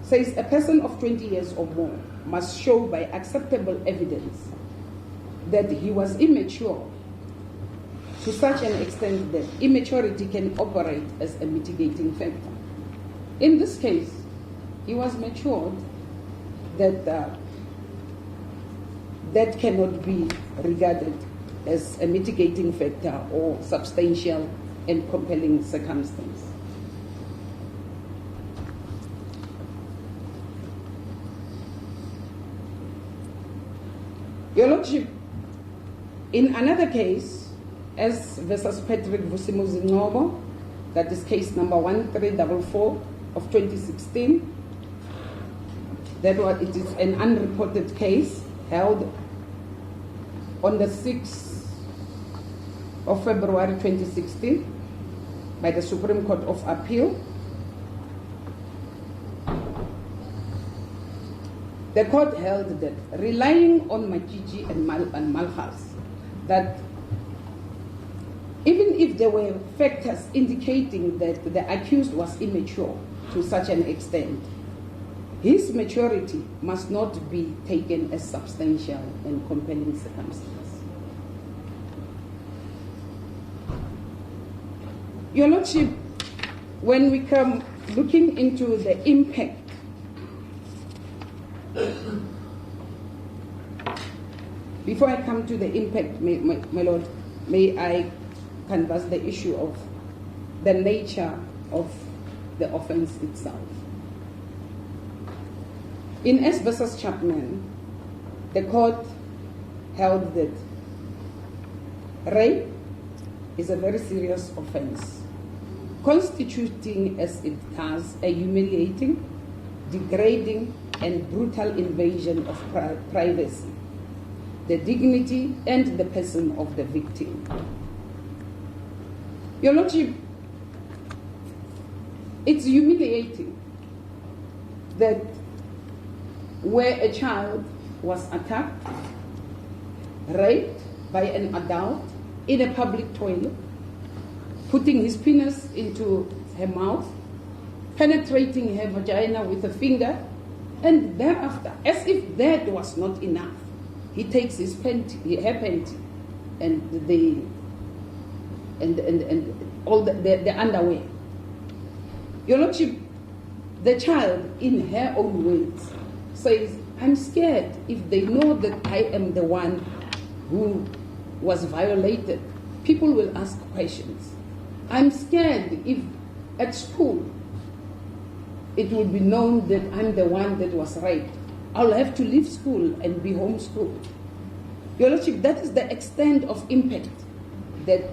says a person of 20 years or more must show by acceptable evidence that he was immature to such an extent that immaturity can operate as a mitigating factor. In this case, he was matured that that cannot be regarded as a mitigating factor or substantial and compelling circumstance. Your Lordship, in another case, S versus Patrick Vusimuzi-Ngobo, that is case number 1344 of 2016, it is an unreported case held on the 6th of February 2016 by the Supreme Court of Appeal. The court held that, relying on Machiji and Malhas, that even if there were factors indicating that the accused was immature to such an extent, his maturity must not be taken as substantial and compelling circumstance. Your Lordship, when we come looking into the impact before I come to the impact, my Lord, may I canvass the issue of the nature of the offense itself. In S versus Chapman, the court held that rape is a very serious offense, constituting as it does a humiliating, degrading, and brutal invasion of privacy, the dignity and the person of the victim. Your Lordship, it's humiliating that where a child was attacked, raped by an adult in a public toilet, putting his penis into her mouth, penetrating her vagina with a finger, and thereafter, as if that was not enough, he takes his panty, her panty, and all the underwear. Your Lordship, the child, in her own words, says, I'm scared if they know that I am the one who was violated. People will ask questions. I'm scared if at school it will be known that I'm the one that was raped. I'll have to leave school and be homeschooled. Your Lordship, that is the extent of impact that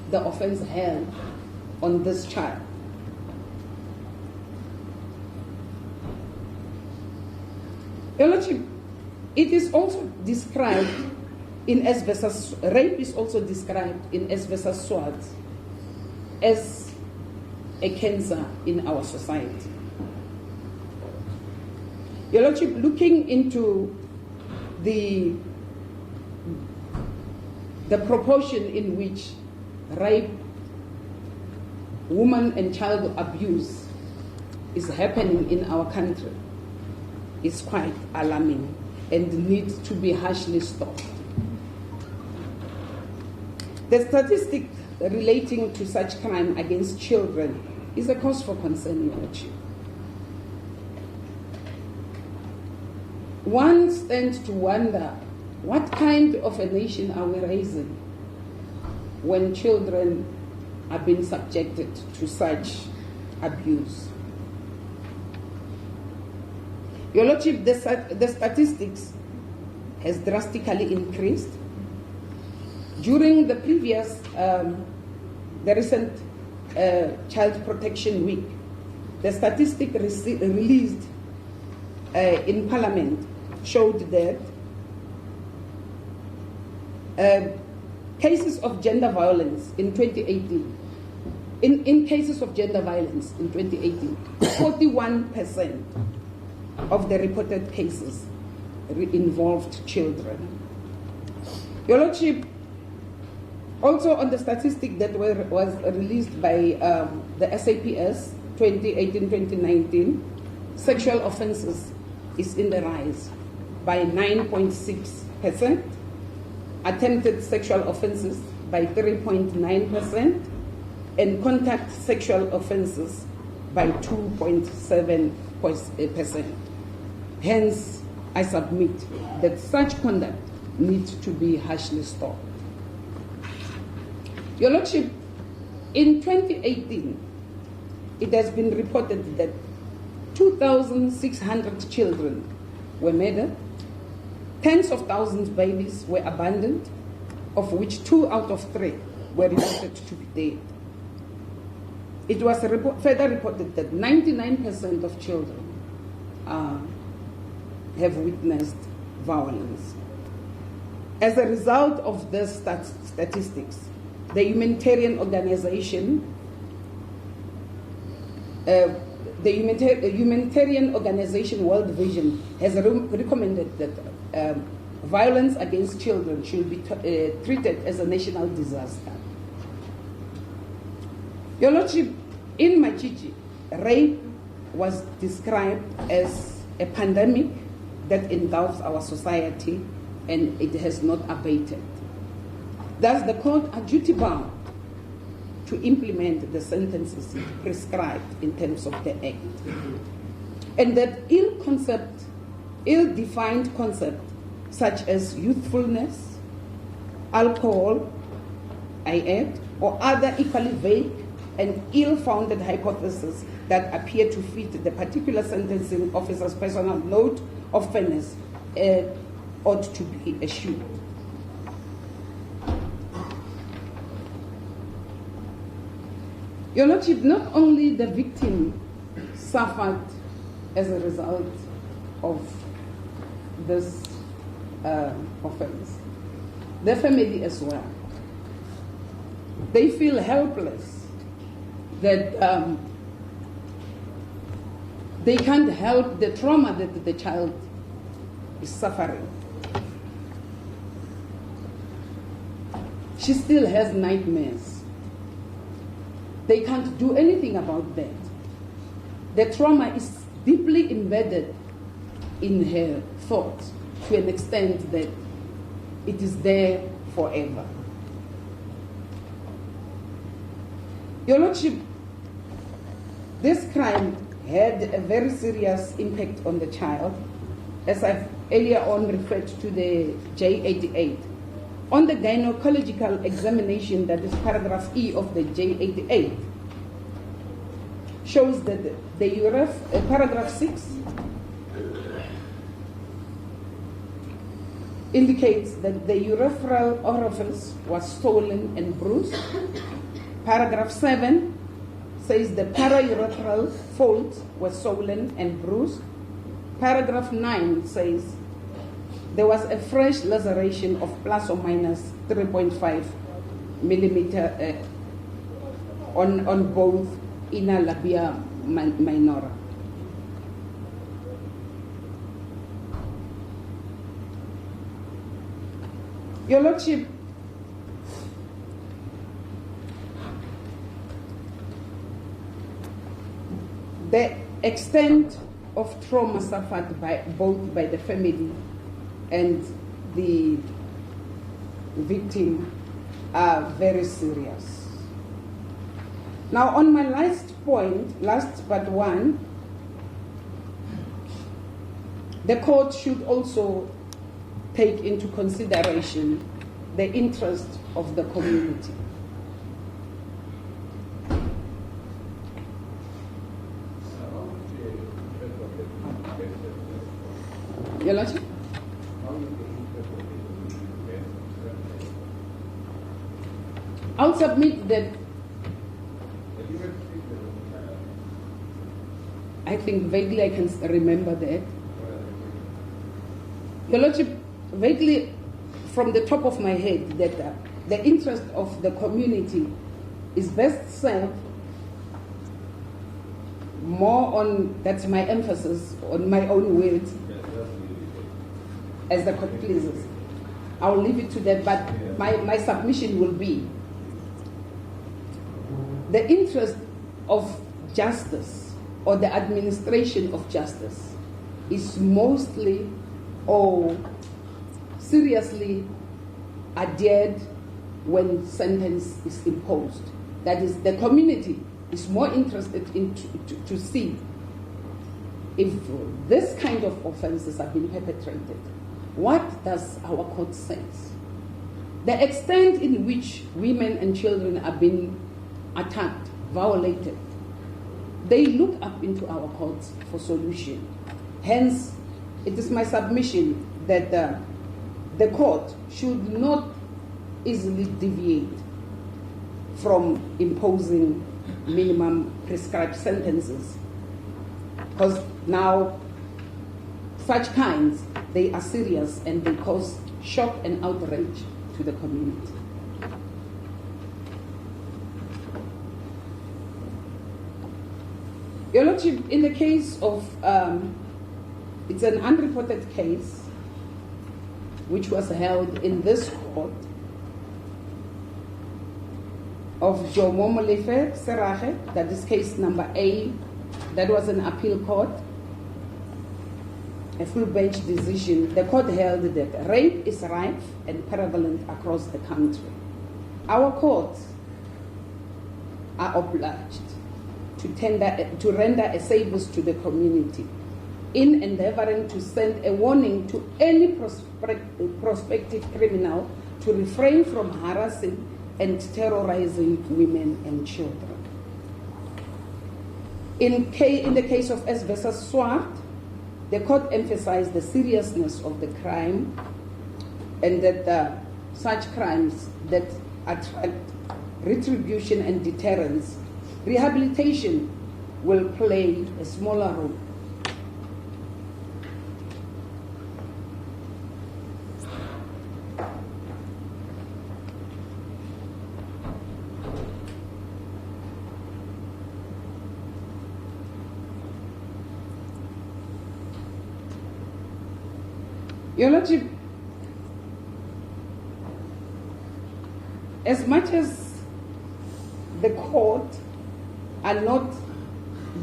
the offense had on this child. Your Lordship, it is also described in S versus rape is also described in S versus Swartz as a cancer in our society. Your Lordship, looking into the proportion in which rape, woman and child abuse is happening in our country is quite alarming and needs to be harshly stopped. The statistic relating to such crime against children is a cause for concern, Your Lordship. One stands to wonder, what kind of a nation are we raising when children are being subjected to such abuse? Your Lordship, the statistics has drastically increased. During the previous, the recent Child Protection Week, the statistic released in Parliament showed that cases of gender violence in 2018, in cases of gender violence in 2018, 41% of the reported cases involved children. Your Lordship, also on the statistic that was released by the SAPS 2018-2019, sexual offences is in the rise by 9.6%, attempted sexual offences by 3.9%, and contact sexual offences by 2.7%. Hence, I submit that such conduct needs to be harshly stopped. Your Lordship, in 2018, it has been reported that 2,600 children were murdered, tens of thousands of babies were abandoned, of which 2 out of 3 were reported to be dead. It was further reported that 99% of children have witnessed violence. As a result of these statistics, the humanitarian organization, World Vision has recommended that violence against children should be treated as a national disaster. Your Lordship, in Machichi, rape was described as a pandemic that engulfs our society, and it has not abated. Thus, the court are duty-bound to implement the sentences prescribed in terms of the Act. And that ill-defined concept, such as youthfulness, alcohol, I add, or other equally vague and ill-founded hypotheses that appear to fit the particular sentencing officer's personal note of fairness ought to be eschewed. Your Lordship, not only the victim suffered as a result of this offense, the family as well. They feel helpless that they can't help the trauma that the child is suffering. She still has nightmares. They can't do anything about that. The trauma is deeply embedded in her thoughts to an extent that it is there forever. Your Lordship, this crime had a very serious impact on the child, as I've earlier on referred to the J88. On the gynecological examination, that is paragraph E of the J88, shows that the paragraph 6 indicates that the urethral orifice was swollen and bruised. Paragraph 7 says the paraurethral folds were swollen and bruised. Paragraph 9 says there was a fresh laceration of plus or minus 3.5 millimeter on both inner labia minora. Your Lordship, the extent of trauma suffered by both by the family and the victim are very serious. Now, on my last point, last but one, the court should also take into consideration the interest of the community. Your Lordship? I'll submit that I think vaguely I can remember that. Your Lordship, vaguely from the top of my head, that the interest of the community is best served more on, that's my emphasis, on my own words, as the court pleases. I'll leave it to that, but my submission will be the interest of justice or the administration of justice is mostly or seriously adhered when sentence is imposed. That is, the community is more interested in to see if this kind of offenses have been perpetrated. What does our court say? The extent in which women and children are being attacked, violated, they look up into our courts for solution. Hence, it is my submission that the court should not easily deviate from imposing minimum prescribed sentences, because now such kinds, they are serious and they cause shock and outrage to the community. Your Lordship, in the case of, it's an unreported case which was held in this court of Jomo Molefe Serache, that is case number A, that was an appeal court, a full bench decision. The court held that rape is rife and prevalent across the country. Our courts are obliged to render a service to the community in endeavoring to send a warning to any prospective criminal to refrain from harassing and terrorizing women and children. In the case of S versus Swart, the court emphasized the seriousness of the crime and that such crimes that attract retribution and deterrence, rehabilitation will play a smaller role. Your Lordship, as much as the court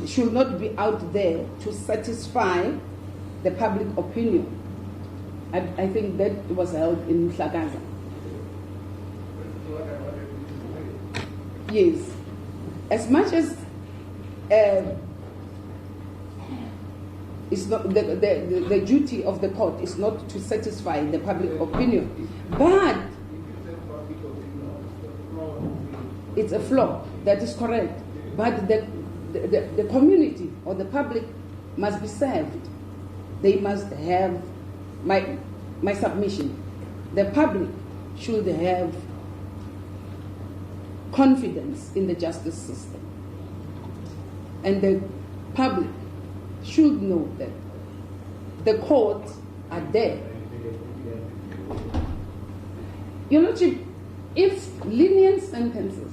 should not be out there to satisfy the public opinion, I think that was held in Hlagaza. Yes. As much as it's not, the duty of the court is not to satisfy the public opinion, but it's a flaw, that is correct. But the community or the public must be served. They must have, my submission, the public should have confidence in the justice system. And the public should know that the courts are there. Your Lordship, if lenient sentences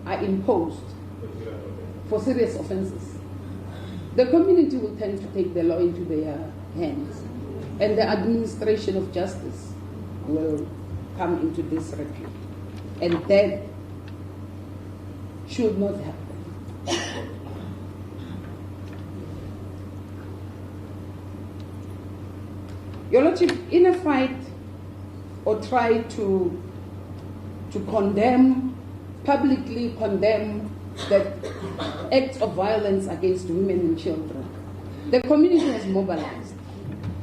are imposed for serious offenses, the community will tend to take the law into their hands, and the administration of justice will come into disrepute. And that should not happen. Your Lordship, in a fight or try to condemn, publicly condemn the acts of violence against women and children, the community has mobilized.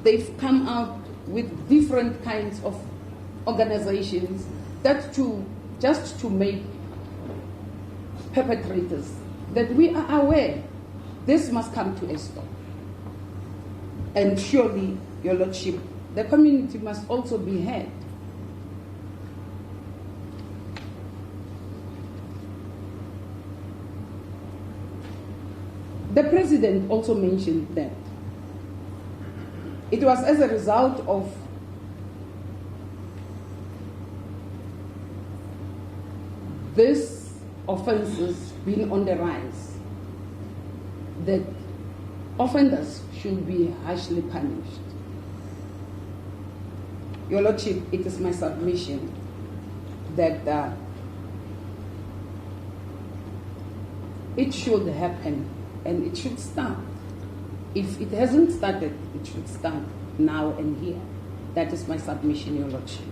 They've come out with different kinds of organizations just to make perpetrators that we are aware this must come to a stop. And surely, Your Lordship, the community must also be heard. The President also mentioned that it was as a result of these offences being on the rise that offenders should be harshly punished. Your Lordship, it is my submission that it should happen and it should start. If it hasn't started, it should start now and here. That is my submission, Your Lordship.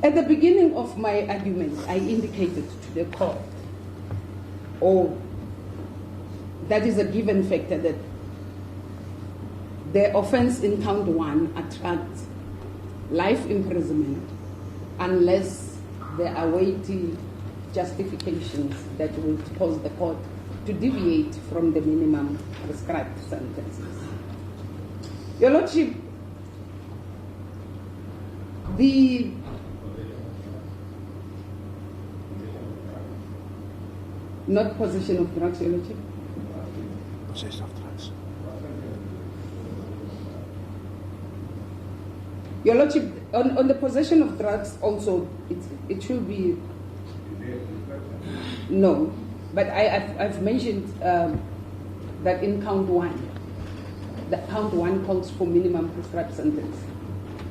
At the beginning of my argument, I indicated to the court, that is a given factor, that the offense in count 1 attracts life imprisonment unless there are weighty justifications that will cause the court to deviate from the minimum prescribed sentences. Your Lordship, the not possession of drugs, Your Lordship? Possession of drugs. Your Lordship, on the possession of drugs also, it should be, no, but I've mentioned that in count 1, that count 1 calls for minimum prescribed sentence.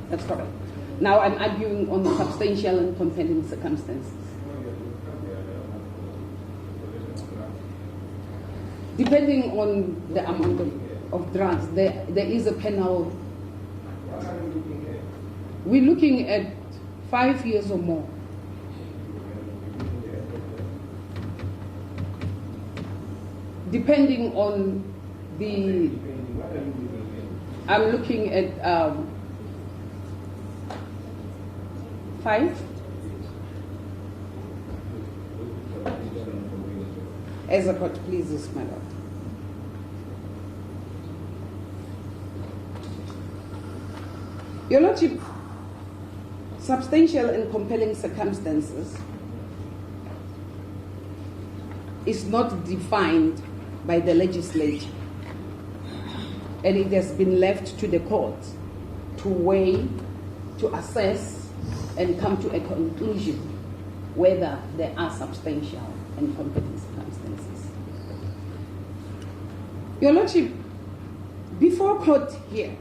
That's correct. Now I'm arguing on substantial and compelling circumstances. Depending on the amount of drugs, there is a penal. We're looking at 5 years or more. Depending on the, I'm looking at 5. As a court pleases, my lord. Your Lordship, substantial and compelling circumstances is not defined by the legislature, and it has been left to the court to weigh, to assess, and come to a conclusion whether there are substantial and compelling circumstances. Your Lordship, before court here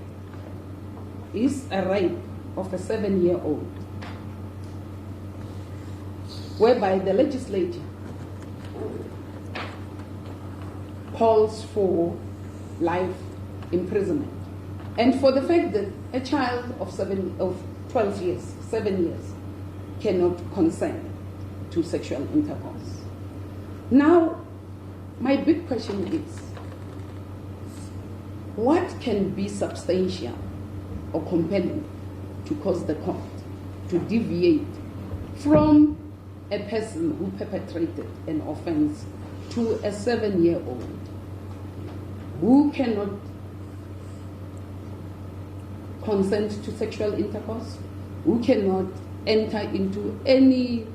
is a rape of a 7-year-old, whereby the legislature calls for life imprisonment, and for the fact that a child of 12 years, 7 years, cannot consent to sexual intercourse. Now, my big question is, what can be substantial or compelling to cause the court to deviate from a person who perpetrated an offense to a 7-year-old who cannot consent to sexual intercourse, who cannot enter into any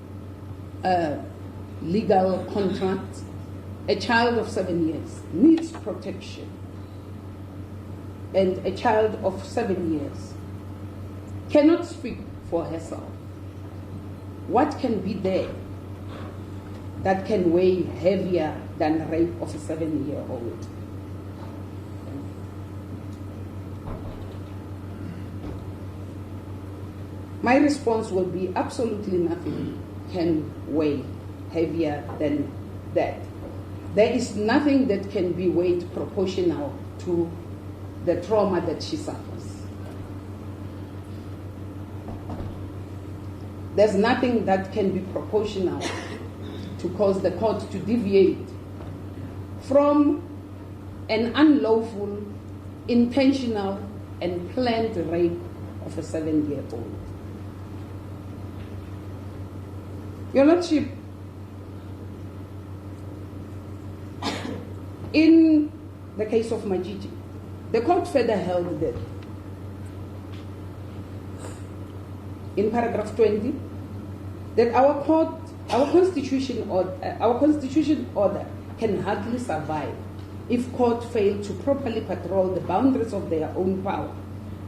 legal contract? A child of 7 years needs protection, and a child of 7 years cannot speak for herself. What can be there that can weigh heavier than rape of a 7-year-old? My response will be absolutely nothing can weigh heavier than that. There is nothing that can be weighed proportional to the trauma that she suffers. There's nothing that can be proportional to cause the court to deviate from an unlawful, intentional, and planned rape of a 7-year-old. Your Lordship, in the case of Majiji, the court further held that in paragraph 20, that our court Our constitution order can hardly survive if court fail to properly patrol the boundaries of their own power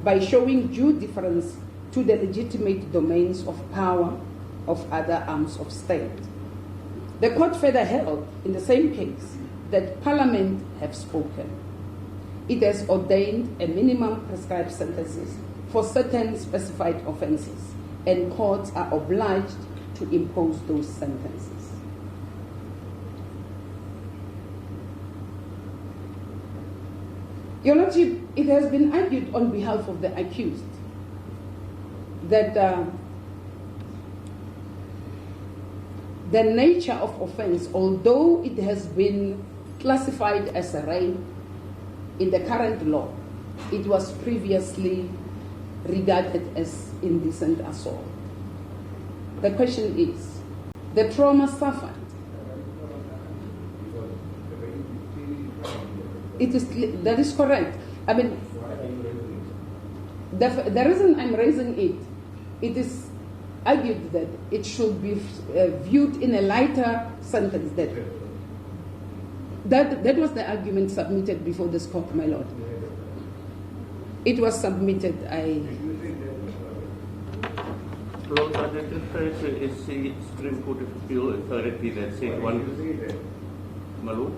by showing due deference to the legitimate domains of power of other arms of state. The court further held in the same case that Parliament have spoken. It has ordained a minimum prescribed sentences for certain specified offences, and courts are obliged to impose those sentences. Your Lordship, it has been argued on behalf of the accused that the nature of offense, although it has been classified as a rape in the current law, it was previously regarded as indecent assault. The question is, the trauma suffered, that is correct. I mean, the reason I'm raising it, it is argued that it should be viewed in a lighter sentence. That was the argument submitted before this court, my lord. It was submitted. Lord, I did refer to SC Supreme Court of Appeal authority that said one. My lord?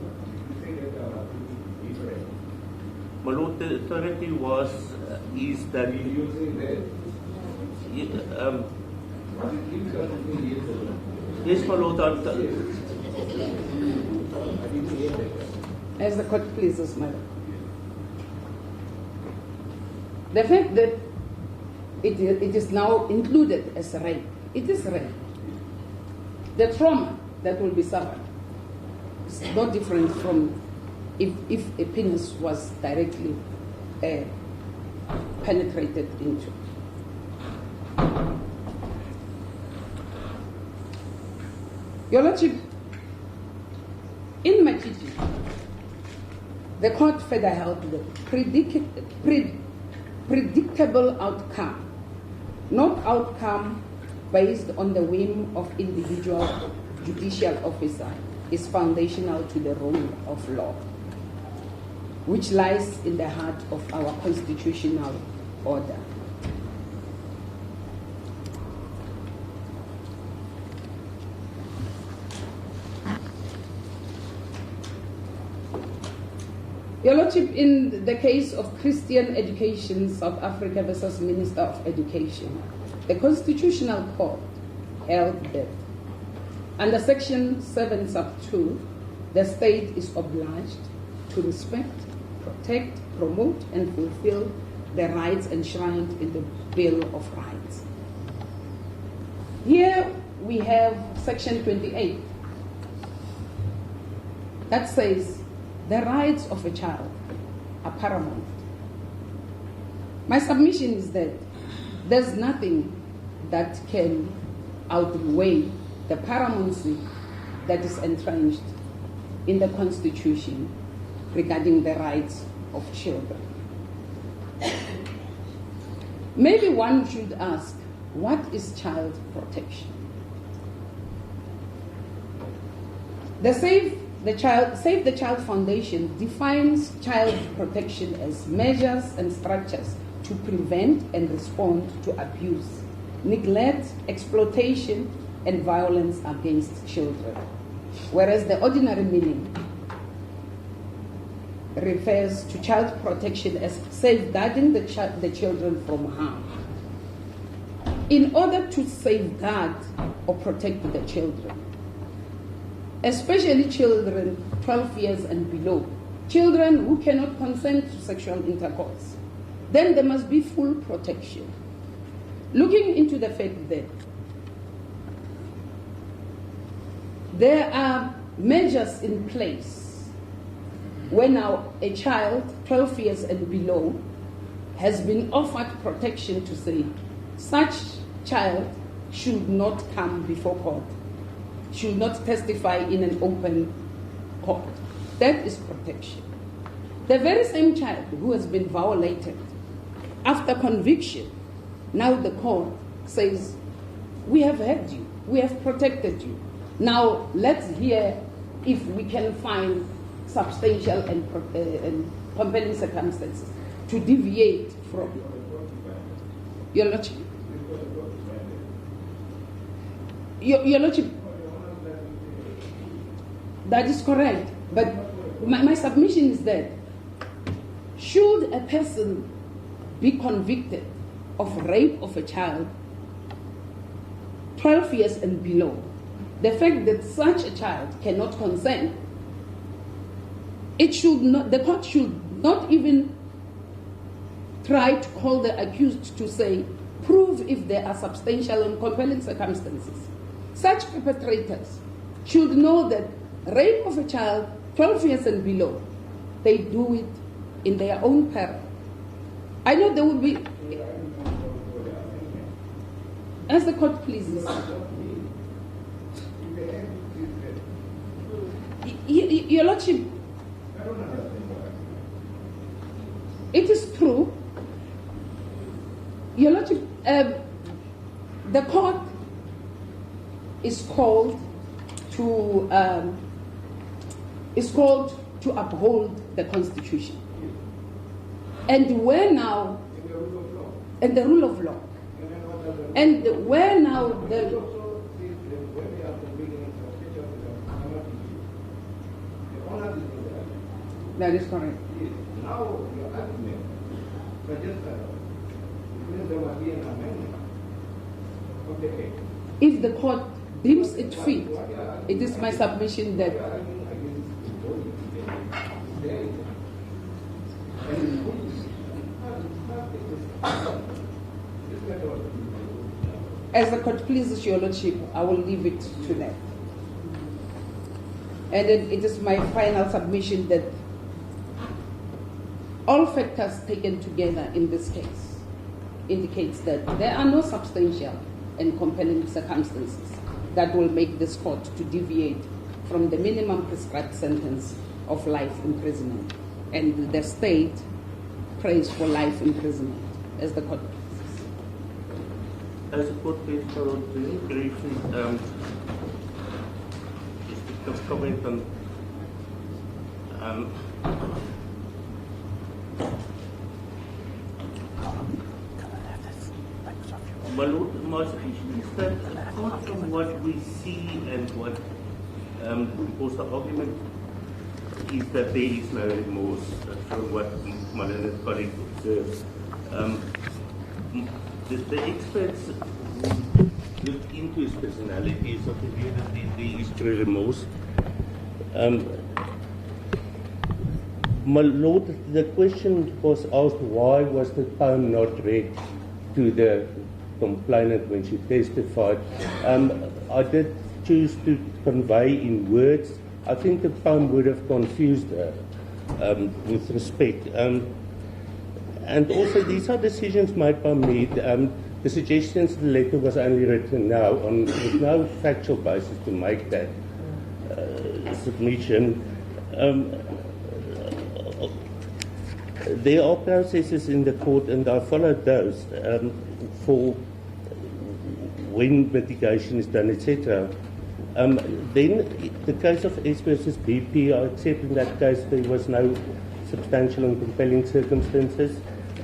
My lord, the authority was is that. Yes, my lord. As the court pleases, my lord. The fact that it is now included as rape, it is rape. The trauma that will be suffered is not different from if a penis was directly penetrated into. Your Lordship, in Machiji, the court further held the predictable outcome, not outcome based on the whim of individual judicial officer, is foundational to the rule of law, which lies in the heart of our constitutional order. Your Lordship, in the case of Christian Education South Africa versus Minister of Education, the Constitutional Court held that under Section 7 sub 2, the state is obliged to respect, protect, promote, and fulfill the rights enshrined in the Bill of Rights. Here we have Section 28 that says the rights of a child are paramount. My submission is that there's nothing that can outweigh the paramountcy that is entrenched in the Constitution regarding the rights of children. Maybe one should ask, what is child protection? The Save the Child Foundation defines child protection as measures and structures to prevent and respond to abuse, neglect, exploitation, and violence against children, whereas the ordinary meaning refers to child protection as safeguarding the children from harm. In order to safeguard or protect the children, especially children 12 years and below, children who cannot consent to sexual intercourse, then there must be full protection. Looking into the fact that there are measures in place when now a child 12 years and below has been offered protection to say such child should not come before court, should not testify in an open court. That is protection. The very same child who has been violated, after conviction, now the court says, we have heard you, we have protected you, Now, let's hear if we can find substantial and compelling circumstances to deviate from. Your Lordship. Your Lordship, that is correct. But my submission is that should a person be convicted of rape of a child 12 years and below, the fact that such a child cannot consent, the court should not even try to call the accused to say, prove if there are substantial and compelling circumstances. Such perpetrators should know that rape of a child 12 years and below, they do it in their own peril. I know there will be, as the court pleases. Your Lordship, it is true. Your Lordship, the court is called to uphold the Constitution, and where now, and the rule of law, and where now the. That is correct. Now your argument suggests that there must be an amendment of the Act. If the court deems it fit, it is my submission that as the court pleases, Your Lordship, I will leave it to that. And then it is my final submission that all factors taken together in this case indicates that there are no substantial and compelling circumstances that will make this court to deviate from the minimum prescribed sentence of life imprisonment. And the state prays for life imprisonment as the court pleases. As the court please follow very briefly, just a comment on my Lord, my submission is that apart from what we see and what, because the argument is that there is no remorse, from what my learned colleague observes. The experts who looked into his personality is of the view that there is true remorse. My Lord, the question was asked, why was the poem not read to the complainant when she testified? I did choose to convey in words. I think the poem would have confused her, with respect. And also, these are decisions made by me. The suggestions in the letter was only written now, with no factual basis to make that submission. There are processes in the court, and I followed those for when mitigation is done, etc. Then the case of S versus BP, I accept in that case there was no substantial and compelling circumstances,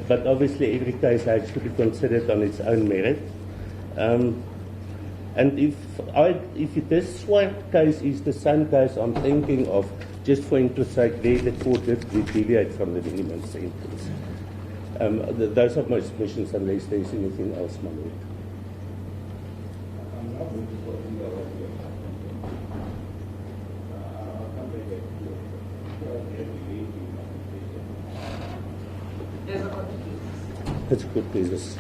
but obviously every case has to be considered on its own merit. And if this one case is the same case I'm thinking of, just for interest sake, there the court did deviate from the minimum sentence. Those are my submissions, unless there is anything else, my Lord. There's a That's good business.